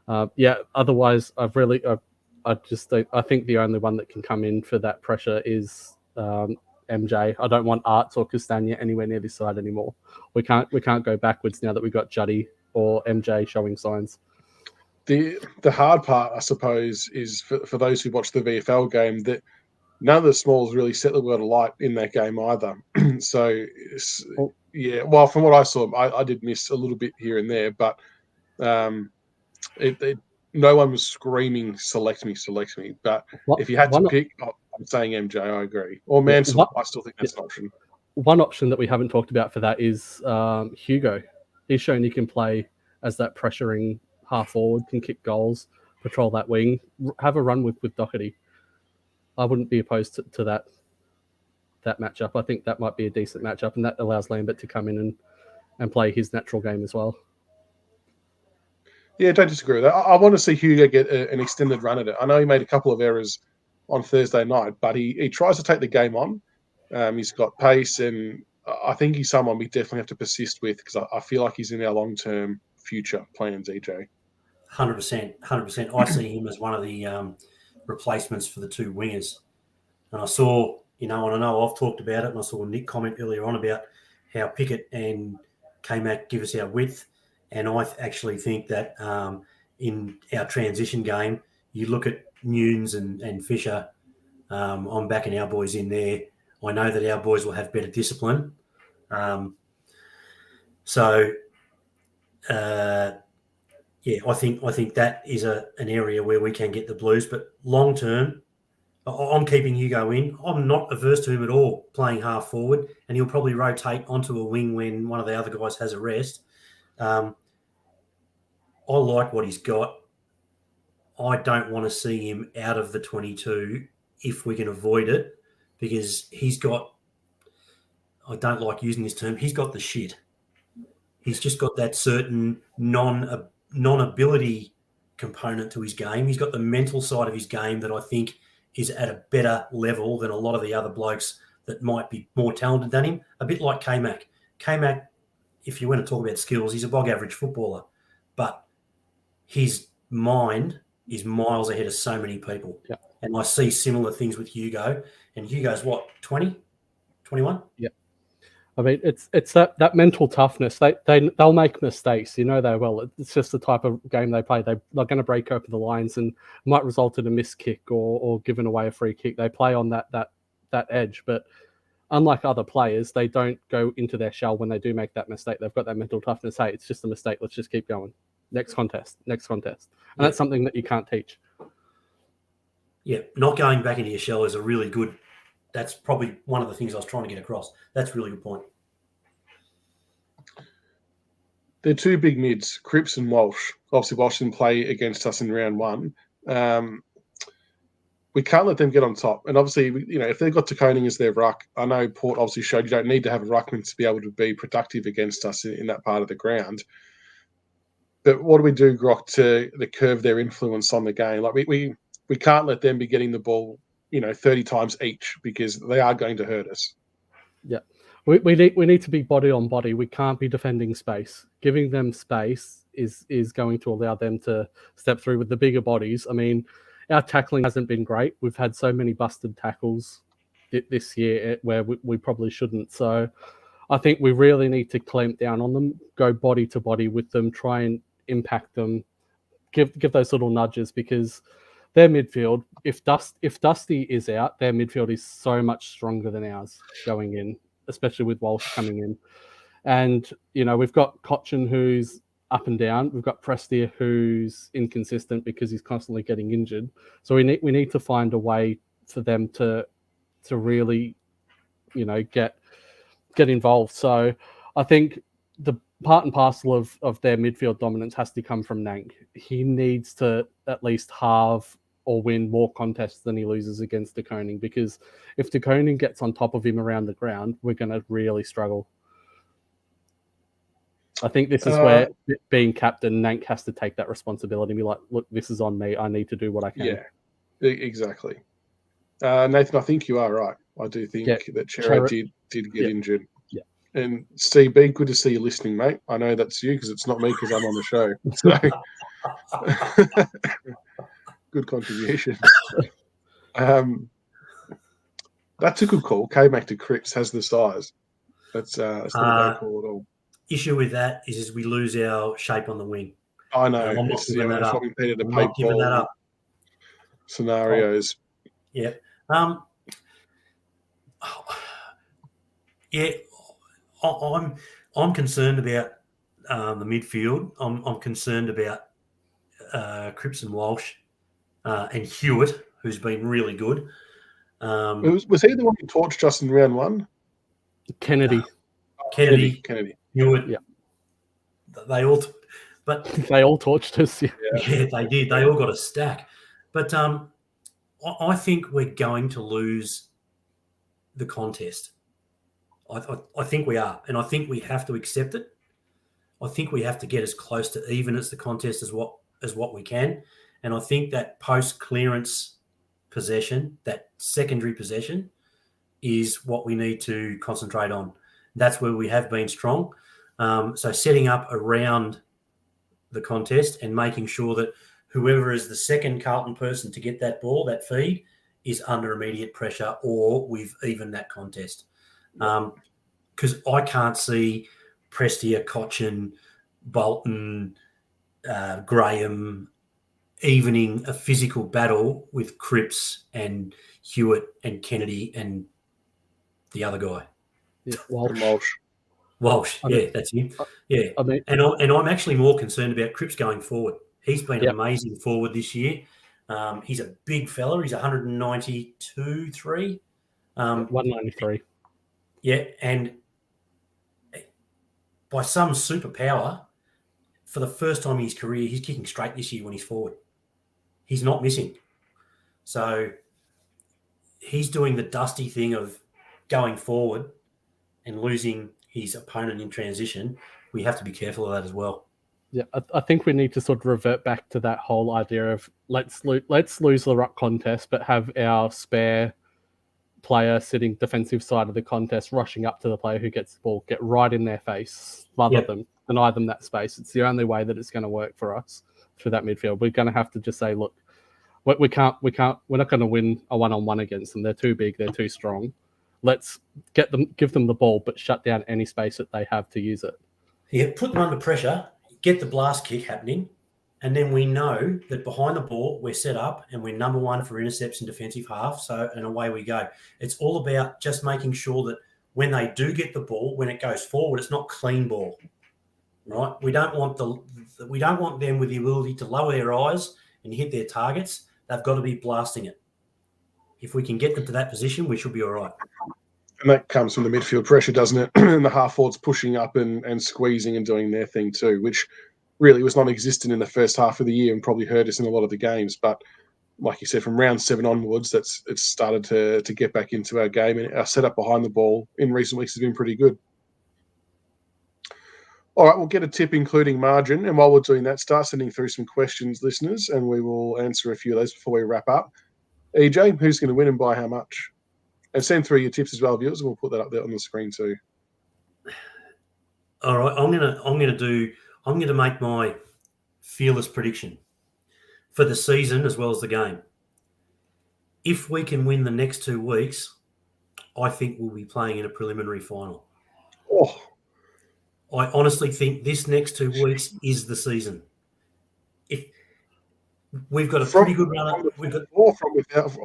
Otherwise, I think the only one that can come in for that pressure is MJ. I don't want Arts or Castagna anywhere near this side anymore. We can't go backwards now that we've got Juddy or MJ showing signs. The hard part, I suppose, is for those who watch the VFL game, that none of the smalls really set the world alight in that game either. So, yeah, well, from what I saw, I did miss a little bit here and there, but no one was screaming, select me. But if you had to pick, I'm saying MJ, I agree. Or Mansell, I still think that's an option. One option that we haven't talked about for that is Hugo. He's shown he can play as that pressuring half forward, can kick goals, patrol that wing, have a run with Doherty. I wouldn't be opposed to that matchup. I think that might be a decent matchup, and that allows Lambert to come in and play his natural game as well. Yeah, don't disagree with that. I want to see Hugo get an extended run at it. I know he made a couple of errors on Thursday night, but he tries to take the game on. He's got pace, and I think he's someone we definitely have to persist with, because I feel like he's in our long-term future plans, EJ. 100%. I see him as one of the replacements for the two wingers. And I saw, and I know I've talked about it, and I saw Nick comment earlier on about how Pickett and K-Mac give us our width. And I actually think that in our transition game, you look at Nunes and Fisher, I'm backing our boys in there. I know that our boys will have better discipline. So I think that is an area where we can get the Blues. But long term, I'm keeping Hugo in. I'm not averse to him at all playing half forward, and he'll probably rotate onto a wing when one of the other guys has a rest. I like what he's got. I don't want to see him out of the 22 if we can avoid it, because he's got, I don't like using this term, he's got the shit. He's just got that certain non-ability component to his game. He's got the mental side of his game that I think is at a better level than a lot of the other blokes that might be more talented than him. A bit like K-Mac. K-Mac, if you want to talk about skills, he's a bog average footballer, but his mind is miles ahead of so many people. Yeah. And I see similar things with Hugo. And Hugo's what, 20, 21? Yeah. I mean, it's that mental toughness. They'll make mistakes, they will. It's just the type of game they play. They're going to break open the lines and might result in a missed kick or giving away a free kick. They play on that edge, but unlike other players, they don't go into their shell when they do make that mistake. They've got that mental toughness. Hey, it's just a mistake. Let's just keep going. Next contest. And that's something that you can't teach. Yeah, not going back into your shell is a really good. That's probably one of the things I was trying to get across. That's a really good point. They're two big mids, Cripps and Walsh. Obviously, Walsh didn't play against us in round one. We can't let them get on top. And obviously, if they've got Koning as their ruck, I know Port obviously showed you don't need to have a ruckman to be able to be productive against us in that part of the ground. But what do we do, Grock, to curb their influence on the game? Like we can't let them be getting the ball 30 times each, because they are going to hurt us. Yeah. We need to be body on body. We can't be defending space. Giving them space is going to allow them to step through with the bigger bodies. I mean, our tackling hasn't been great. We've had so many busted tackles this year where we probably shouldn't. So I think we really need to clamp down on them, go body to body with them, try and impact them, give those little nudges, because their midfield, if Dusty is out, their midfield is so much stronger than ours going in, especially with Walsh coming in. And, we've got Cochin, who's up and down. We've got Prestia, who's inconsistent because he's constantly getting injured. So we need to find a way for them to really, get involved. So I think the part and parcel of their midfield dominance has to come from Nank. He needs to at least halve or win more contests than he loses against De Koning, because if De Koning gets on top of him around the ground, we're going to really struggle. I think this is where, being captain, Nank has to take that responsibility and be like, look, this is on me. I need to do what I can. Yeah, exactly. Nathan, I think you are right. I do think that Chera did get injured. Yeah. And Steve B, good to see you listening, mate. I know that's you because it's not me because I'm on the show. So good contribution. That's a good call. K-Mac to Cripps has the size. That's not a bad call at all. Issue with that is we lose our shape on the wing. I know. I'm not giving that up. I'm not giving that up. Scenarios. Yeah. I'm concerned about the midfield. I'm concerned about Cripps and Walsh and Hewitt, who's been really good. Was he the one who torched us in round one? Kennedy. Kennedy. Hewitt. Yeah. They all torched us. Yeah, they did. They all got a stack. But I think we're going to lose the contest. I think we are, and I think we have to accept it. I think we have to get as close to even as the contest as what we can, and I think that post clearance possession, that secondary possession, is what we need to concentrate on. That's where we have been strong. So setting up around the contest and making sure that whoever is the second Carlton person to get that ball, that feed, is under immediate pressure, or we've evened that contest. Because I can't see Prestia, Cochin, Bolton, Graham evening a physical battle with Cripps and Hewitt and Kennedy and the other guy. Yeah, Walsh. Walsh, yeah, that's him. Yeah, I mean, and I'm actually more concerned about Cripps going forward. He's been Yep. amazing forward this year. He's a big fella. He's 192, 3. 193. Yeah, and by some superpower, for the first time in his career, he's kicking straight this year when he's forward. He's not missing. So he's doing the Dusty thing of going forward and losing his opponent in transition. We have to be careful of that as well. Yeah, I think we need to sort of revert back to that whole idea of let's lose the ruck contest, but have our spare player sitting defensive side of the contest, rushing up to the player who gets the ball, get right in their face, smother them, deny them that space. It's the only way that it's going to work for us through that midfield. We're going to have to just say, look, we're not going to win a one-on-one against them. They're too big, they're too strong. Let's give them the ball, but shut down any space that they have to use it. Yeah, put them under pressure, get the blast kick happening, and then we know that behind the ball, we're set up and we're number one for intercepts in defensive half. And away we go. It's all about just making sure that when they do get the ball, when it goes forward, it's not clean ball, right? We don't want them with the ability to lower their eyes and hit their targets. They've got to be blasting it. If we can get them to that position, we should be all right. And that comes from the midfield pressure, doesn't it? And the half forwards pushing up and squeezing and doing their thing too, which really was non-existent in the first half of the year and probably hurt us in a lot of the games. But like you said, from round 7 onwards, it's started to get back into our game, and our setup behind the ball in recent weeks has been pretty good. All right, we'll get a tip including margin, and while we're doing that, start sending through some questions, listeners, and we will answer a few of those before we wrap up. EJ, who's going to win and by how much? And send through your tips as well, viewers, and we'll put that up there on the screen too. All right, I'm gonna make my fearless prediction for the season as well as the game. If we can win the next 2 weeks, I think we'll be playing in a preliminary final. Oh, I honestly think this next 2 weeks is the season. If we've got a pretty good run,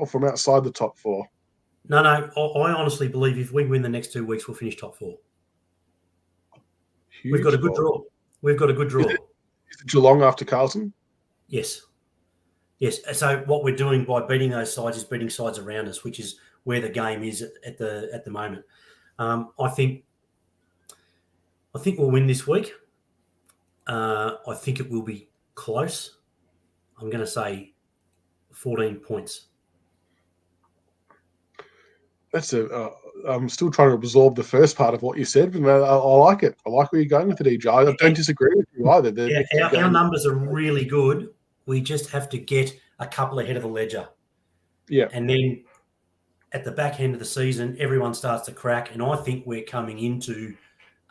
from outside the top 4. No, I honestly believe if we win the next 2 weeks, we'll finish top 4. We've got a good draw. Is it Geelong after Carlton? Yes. So what we're doing by beating those sides is beating sides around us, which is where the game is at the moment. I think we'll win this week. I think it will be close. I'm going to say 14 points. I'm still trying to absorb the first part of what you said, but I like it. I like where you're going with it, EJ. I don't disagree with you either. Our numbers are really good. We just have to get a couple ahead of the ledger. Yeah. And then at the back end of the season, everyone starts to crack, and I think we're coming into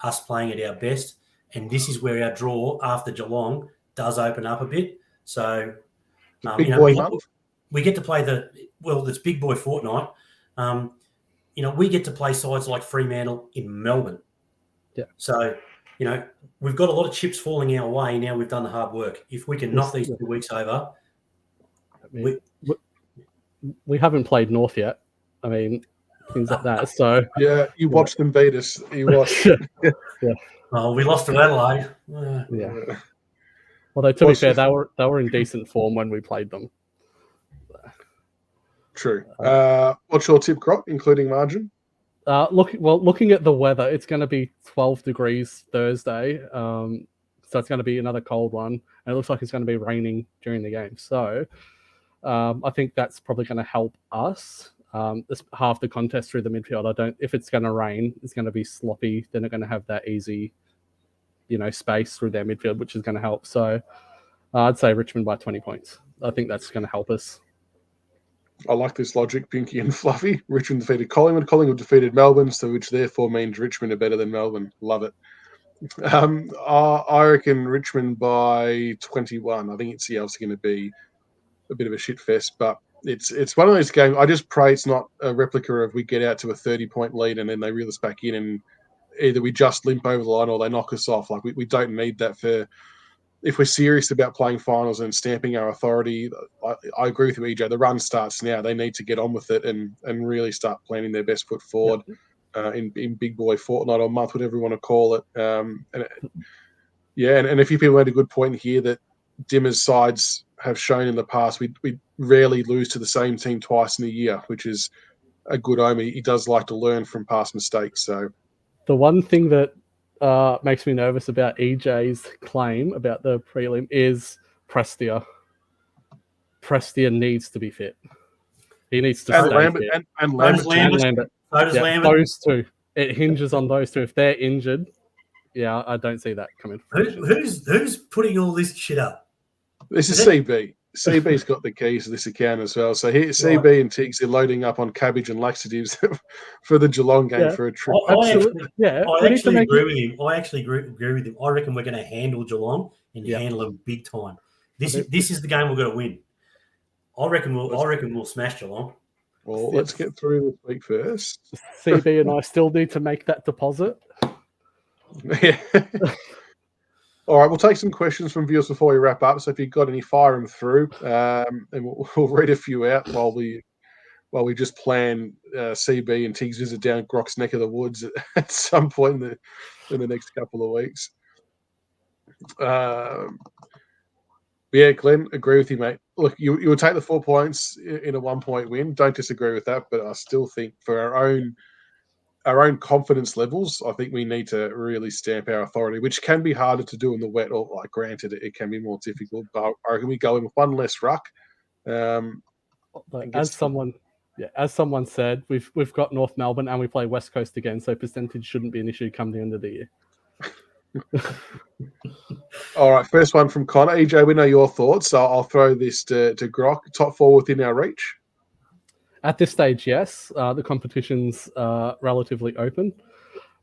us playing at our best, and this is where our draw after Geelong does open up a bit. So, we get to play this big boy fortnight. We get to play sides like Fremantle in Melbourne. Yeah. So, we've got a lot of chips falling our way now. We've done the hard work. If we can knock these 2 weeks over, we haven't played North yet. I mean, things like that. So yeah, you watched them beat us. You watched. Yeah. Oh, we lost to Adelaide. Yeah. Although to be fair, they were in decent form when we played them. True. What's your tip, Croc, including margin? Looking at the weather, it's going to be 12 degrees Thursday. So it's going to be another cold one. And it looks like it's going to be raining during the game. So I think that's probably going to help us. This half the contest through the midfield. If it's going to rain, it's going to be sloppy. They're not going to have that easy, space through their midfield, which is going to help. So I'd say Richmond by 20 points. I think that's going to help us. I like this logic, Pinky and Fluffy. Richmond defeated Collingwood. Collingwood defeated Melbourne, so which therefore means Richmond are better than Melbourne. Love it. I reckon Richmond by 21. I think it's obviously going to be a bit of a shit fest, but it's one of those games. I just pray it's not a replica of we get out to a 30-point lead and then they reel us back in, and either we just limp over the line or they knock us off. Like we don't need that for. If we're serious about playing finals and stamping our authority, I agree with you, EJ. The run starts now. They need to get on with it and really start planning their best foot forward. in big boy fortnight or month, whatever you want to call it. And a few people made a good point here that Dimmer's sides have shown in the past we rarely lose to the same team twice in a year, which is a good omen. He does like to learn from past mistakes. So the one thing that makes me nervous about EJ's claim about the prelim is Prestia. Prestia needs to be fit. He needs to stay Lambert, fit. And Lambert. Lambert. So does Lambert. Those two. It hinges on those two. If they're injured, I don't see that coming. Who's putting all this shit up? This is CB. CB's got the keys to this account as well. So here, CB and Tiggs are loading up on cabbage and laxatives for the Geelong game for a trip. I actually agree with him. I actually agree with him. I reckon we're going to handle Geelong and handle them big time. This is the game we're going to win. I reckon we'll smash Geelong. Well, let's get through this week first. CB and I still need to make that deposit. Yeah. All right, we'll take some questions from viewers before we wrap up. So if you've got any, fire them through, and we'll read a few out while we just plan CB and Tiggs visit down Grock's neck of the woods at some point in the next couple of weeks. Yeah, Glenn, agree with you, mate. Look, you would take the 4 points in a 1 point win. Don't disagree with that, but I still think for our own confidence levels, I think we need to really stamp our authority, which can be harder to do in the wet. Or, like, granted, it can be more difficult, but I reckon we go in with one less ruck. As someone said, we've got North Melbourne and we play West Coast again, so percentage shouldn't be an issue come the end of the year. All right, first one from Connor. EJ, we know your thoughts, so I'll throw this to Grock. Top four within our reach? At this stage, yes. The competition's relatively open,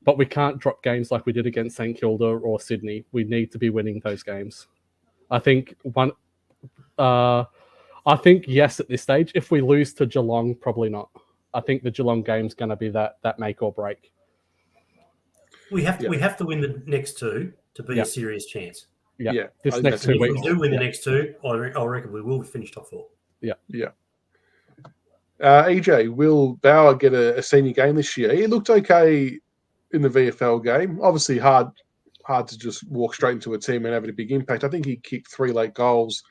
but we can't drop games like we did against St Kilda or Sydney. We need to be winning those games. I think yes at this stage. If we lose to Geelong, probably not. I think the Geelong game's going to be that make or break. We have to win the next two to be a serious chance. Yeah. This next 2 weeks. If we do win the next two, I reckon we will finish top four. Yeah. EJ, will Bauer get a senior game this year? He looked okay in the VFL game. Obviously hard to just walk straight into a team and have a big impact. I think he kicked 3 late goals,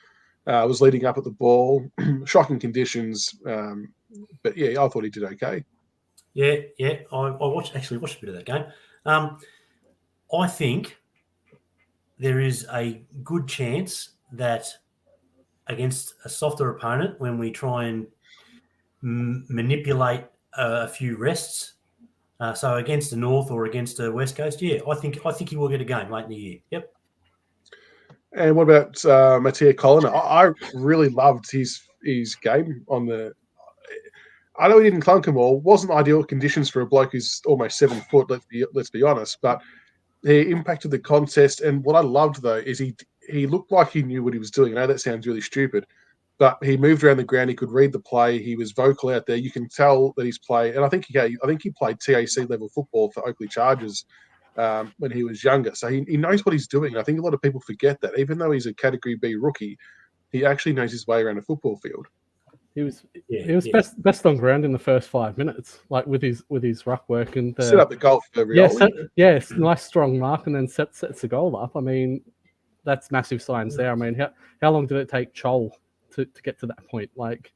was leading up at the ball, shocking conditions. But yeah, I thought he did okay. Yeah. I watched a bit of that game. I think there is a good chance that against a softer opponent, when we try and manipulate a few rests, so against the North or against the West Coast, I think he will get a game late in the year. Yep. And what about Mattia Colliner? I really loved his game on the. I know he didn't clunk them all. Wasn't ideal conditions for a bloke who's almost 7 foot. Let's be honest, but he impacted the contest. And what I loved though is he looked like he knew what he was doing. I know that sounds really stupid, but he moved around the ground. He could read the play. He was vocal out there. You can tell that he's played. And I think he played TAC level football for Oakley Chargers when he was younger. So he knows what he's doing. I think a lot of people forget that. Even though he's a Category B rookie, he actually knows his way around a football field. He was best on ground in the first 5 minutes, like with his ruck work and set up the goal for Rioli. Nice strong mark, and then sets the goal up. I mean, that's massive signs there. I mean, how long did it take Chol to get to that point? Like,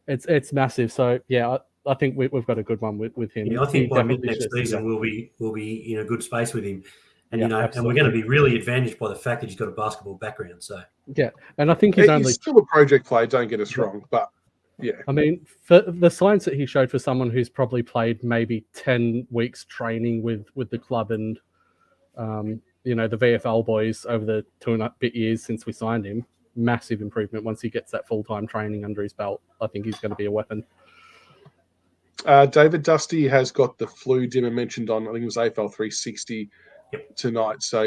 it's massive. So yeah, I think we've got a good one with him. Yeah, I think by mid next season we'll be in a good space with him. And and we're going to be really advantaged by the fact that he's got a basketball background. So yeah, and I think he's still a project player. Don't get us wrong, but yeah, I mean, for the signs that he showed for someone who's probably played maybe 10 weeks training with the club and the VFL boys over the 2.5 years since we signed him, massive improvement once he gets that full-time training under his belt. I think he's going to be a weapon. David Dusty has got the flu. Dimmer mentioned on, I think it was AFL 360 tonight. So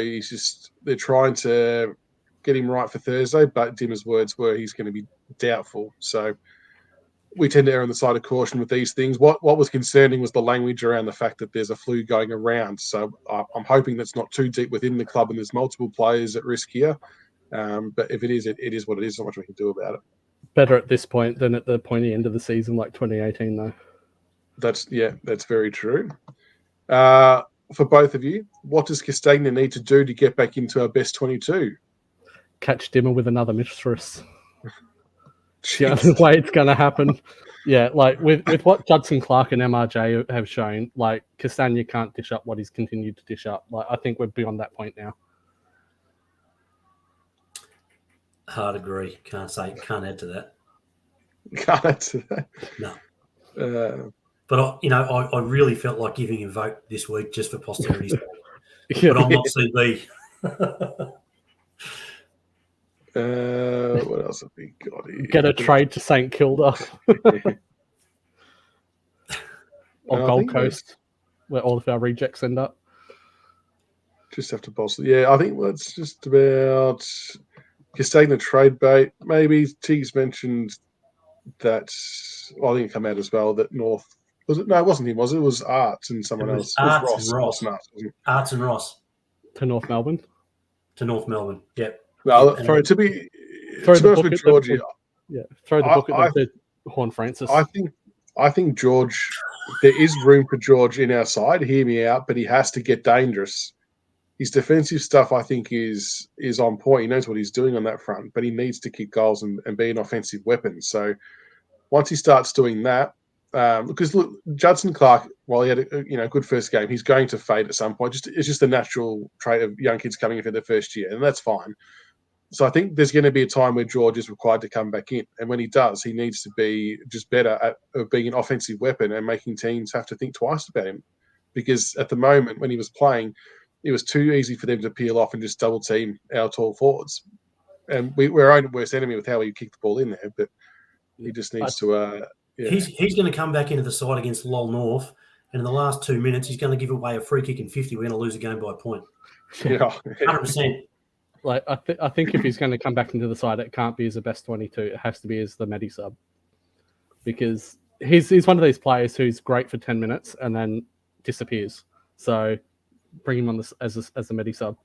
they're trying to get him right for Thursday, but Dimmer's words were he's going to be doubtful. So we tend to err on the side of caution with these things. What was concerning was the language around the fact that there's a flu going around. So I'm hoping that's not too deep within the club and there's multiple players at risk here. But if it is, it is what it is. Not much we can do about it. Better at this point than at the pointy end of the season like 2018, though. That's very true. For both of you, what does Castagna need to do to get back into our best 22? Catch Dimmer with another mistress. The only way it's going to happen. Yeah, like with what Judson Clark and MRJ have shown, like Castagna can't dish up what he's continued to dish up. Like I think we're beyond that point now. Hard agree. Can't add to that. Can't add to that. No. But I really felt like giving a vote this week just for posterity's sake. Yeah. But I'm not CB. What else have we got here? Get a trade to St Kilda or Gold Coast, where all of our rejects end up. Just have to bolster. Yeah, I think that's just about Castagna trade bait. Maybe Tiggs mentioned that. Well, I think it come out as well that North. Was it? No, it wasn't him. Was it? It was Arts and someone else. Arts it was Ross. Arts and Ross. To North Melbourne. Yep. Well, throw the book at Georgie. Throw the book at the Horn Francis. I think George. There is room for George in our side. Hear me out, but he has to get dangerous. His defensive stuff, I think, is on point. He knows what he's doing on that front, but he needs to kick goals and be an offensive weapon. So once he starts doing that, because look, Judson Clark, while he had a good first game, he's going to fade at some point. It's just a natural trait of young kids coming in for their first year, and that's fine. So I think there's going to be a time where George is required to come back in, and when he does, he needs to be just better at being an offensive weapon and making teams have to think twice about him. Because at the moment, when he was playing, it was too easy for them to peel off and just double team our tall forwards, and we're our own worst enemy with how he kicked the ball in there. But he just needs to. He's going to come back into the side against Lowell North, and in the last 2 minutes, he's going to give away a free kick in 50. We're going to lose a game by a point. Yeah, 100%. Like I think if he's going to come back into the side, it can't be as the best 22. It has to be as the Medi sub, because he's one of these players who's great for 10 minutes and then disappears. So bring him on this as a Medi sub,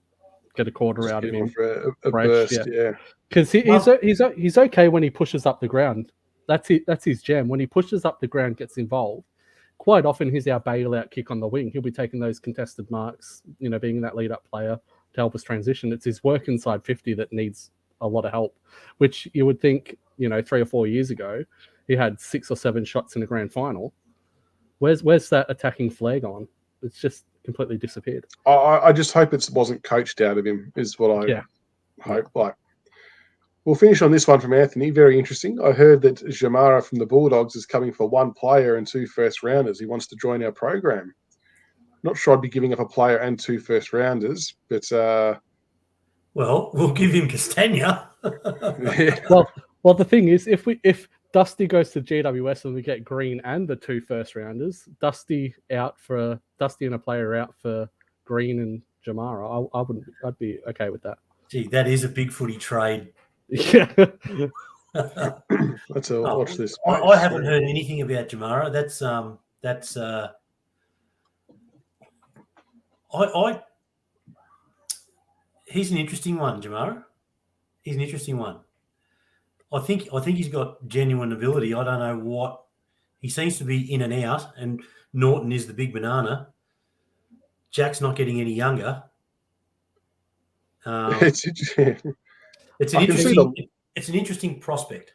get a quarter out of him for a burst, yeah. Because he's okay when he pushes up the ground. That's his jam. When he pushes up the ground, gets involved. Quite often, he's our bailout kick on the wing. He'll be taking those contested marks, being that lead-up player to help us transition. It's his work inside 50 that needs a lot of help, which you would think, 3 or 4 years ago, he had 6 or 7 shots in the grand final. Where's that attacking flag on? It's just completely disappeared. I just hope it wasn't coached out of him, is what I hope. Like, we'll finish on this one from Anthony. Very interesting. I heard that Jamara from the Bulldogs is coming for 1 player and 2 first-rounders. He wants to join our program. Not sure I'd be giving up a player and 2 first-rounders, but... Well, we'll give him Castagna. Well, the thing is, if Dusty goes to GWS and we get Green and the 2 first-rounders, Dusty and a player out for Green and Jamara, I'd be okay with that. Gee, that is a big footy trade. Yeah. Let's watch this. I haven't heard anything about Jamara. He's an interesting one, Jamara. He's an interesting one. I think he's got genuine ability. I don't know what he seems to be in and out, and Norton is the big banana. Jack's not getting any younger. It's an interesting prospect.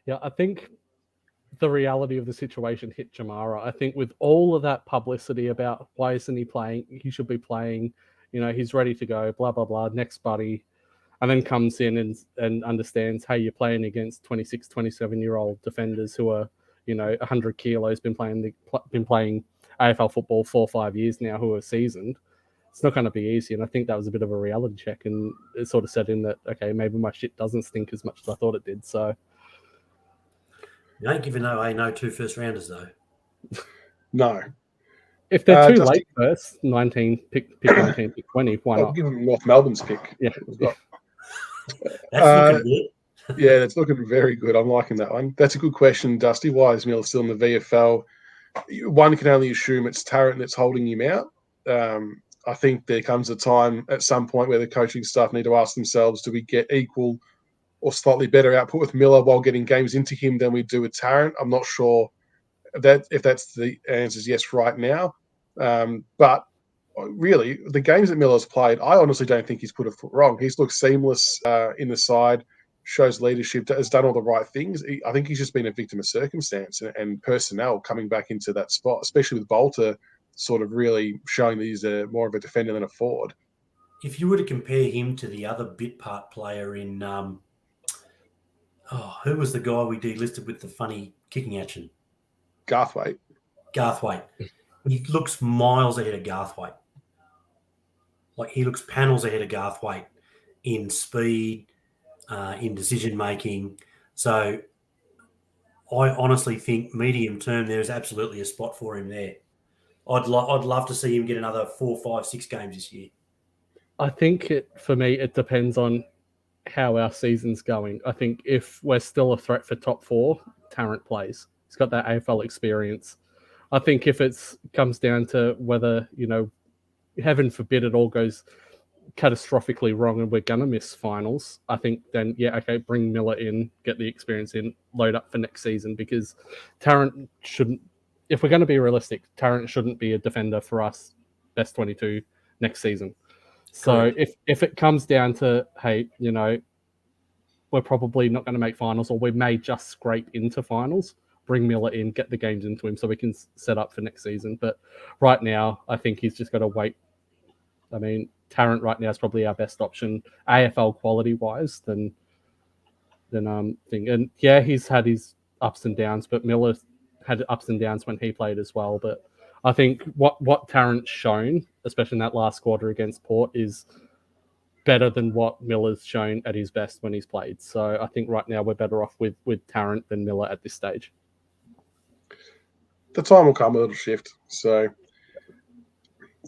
Yeah, I think the reality of the situation hit Jamara. I think with all of that publicity about why isn't he playing, he should be playing, he's ready to go, blah, blah, blah, next buddy, and then comes in and understands, hey, you're playing against 26, 27-year-old defenders who are, 100 kilos, been playing AFL football 4 or 5 years now, who are seasoned. It's not going to be easy, and I think that was a bit of a reality check, and it sort of set in that, okay, maybe my shit doesn't stink as much as I thought it did, so... You ain't giving no 2 first-rounders, though. No. If they're too late first, 19, pick 19, pick 20, why not? I'll give them North Melbourne's pick. Yeah. That's looking good. Yeah, that's looking very good. I'm liking that one. That's a good question, Dusty. Why is Mill still in the VFL? One can only assume it's Tarrant that's holding him out. I think there comes a time at some point where the coaching staff need to ask themselves, do we get equal or slightly better output with Miller while getting games into him than we do with Tarrant? I'm not sure if that's the answer is yes right now. But really, the games that Miller's played, I honestly don't think he's put a foot wrong. He's looked seamless in the side, shows leadership, has done all the right things. I think he's just been a victim of circumstance and personnel coming back into that spot, especially with Bolter sort of really showing that he's more of a defender than a forward. If you were to compare him to the other bit part player in, who was the guy we delisted with the funny kicking action? Garthwaite. Garthwaite. He looks miles ahead of Garthwaite. Like, he looks panels ahead of Garthwaite in speed, in decision making. So I honestly think medium term there is absolutely a spot for him there. I'd love to see him get another 4, 5, 6 games this year. I think for me, it depends on how our season's going. I think if we're still a threat for top 4, Tarrant plays. He's got that AFL experience. I think if it comes down to whether, heaven forbid it all goes catastrophically wrong and we're going to miss finals, I think then, bring Miller in, get the experience in, load up for next season, because Tarrant shouldn't, if we're going to be realistic, Tarrant shouldn't be a defender for us, best 22 next season. So if it comes down to, hey, we're probably not going to make finals, or we may just scrape into finals, bring Miller in, get the games into him so we can set up for next season. But right now, I think he's just got to wait. I mean, Tarrant right now is probably our best option, AFL quality-wise, than thing. And yeah, he's had his ups and downs, but Miller had ups and downs when he played as well. But I think what Tarrant's shown, especially in that last quarter against Port, is better than what Miller's shown at his best when he's played. So I think right now we're better off with Tarrant than Miller at this stage. The time will come, a little shift. So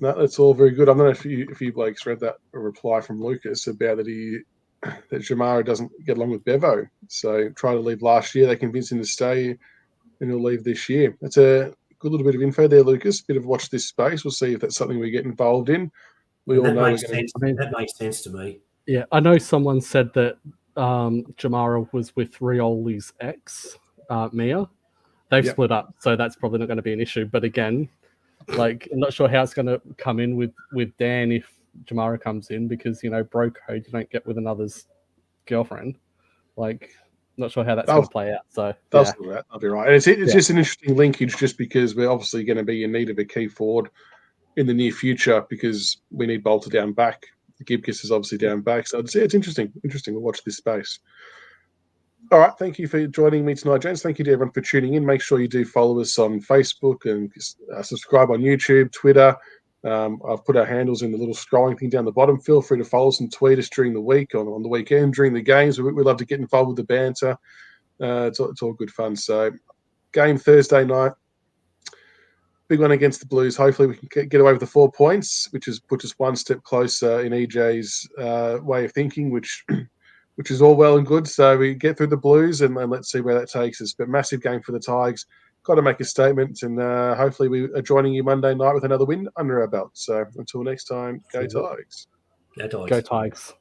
no, that's all very good. I don't know if you blokes read that reply from Lucas about that Jamara doesn't get along with Bevo. So try to leave last year. They convinced him to stay, and he'll leave this year. That's a good little bit of info there, Lucas. Bit of watch this space. We'll see if that's something we get involved in. That makes sense to me. Yeah, I know someone said that Jamara was with Rioli's ex, Mia. They've split up, so that's probably not going to be an issue. But again, I'm not sure how it's going to come in with Dan if Jamara comes in, because, bro code, you don't get with another's girlfriend. Not sure how that's going to play out. So that'll be right. And it's just an interesting linkage, just because we're obviously going to be in need of a key forward in the near future, because we need Bolter down back. Gibkiss is obviously down back. So it's interesting. Interesting to watch this space. All right. Thank you for joining me tonight, gents. Thank you to everyone for tuning in. Make sure you do follow us on Facebook and subscribe on YouTube, Twitter. I've put our handles in the little scrolling thing down the bottom. Feel free to follow us and tweet us during the week, on the weekend, during the games. We love to get involved with the banter. It's all good fun. So, game Thursday night. Big one against the Blues. Hopefully we can get away with the 4 points, which has put us one step closer in EJ's way of thinking, which is all well and good. So we get through the Blues and let's see where that takes us. But massive game for the Tigers. Got to make a statement, and hopefully we are joining you Monday night with another win under our belt. So until next time, go Tigers. Go Tigers. Go Tigers.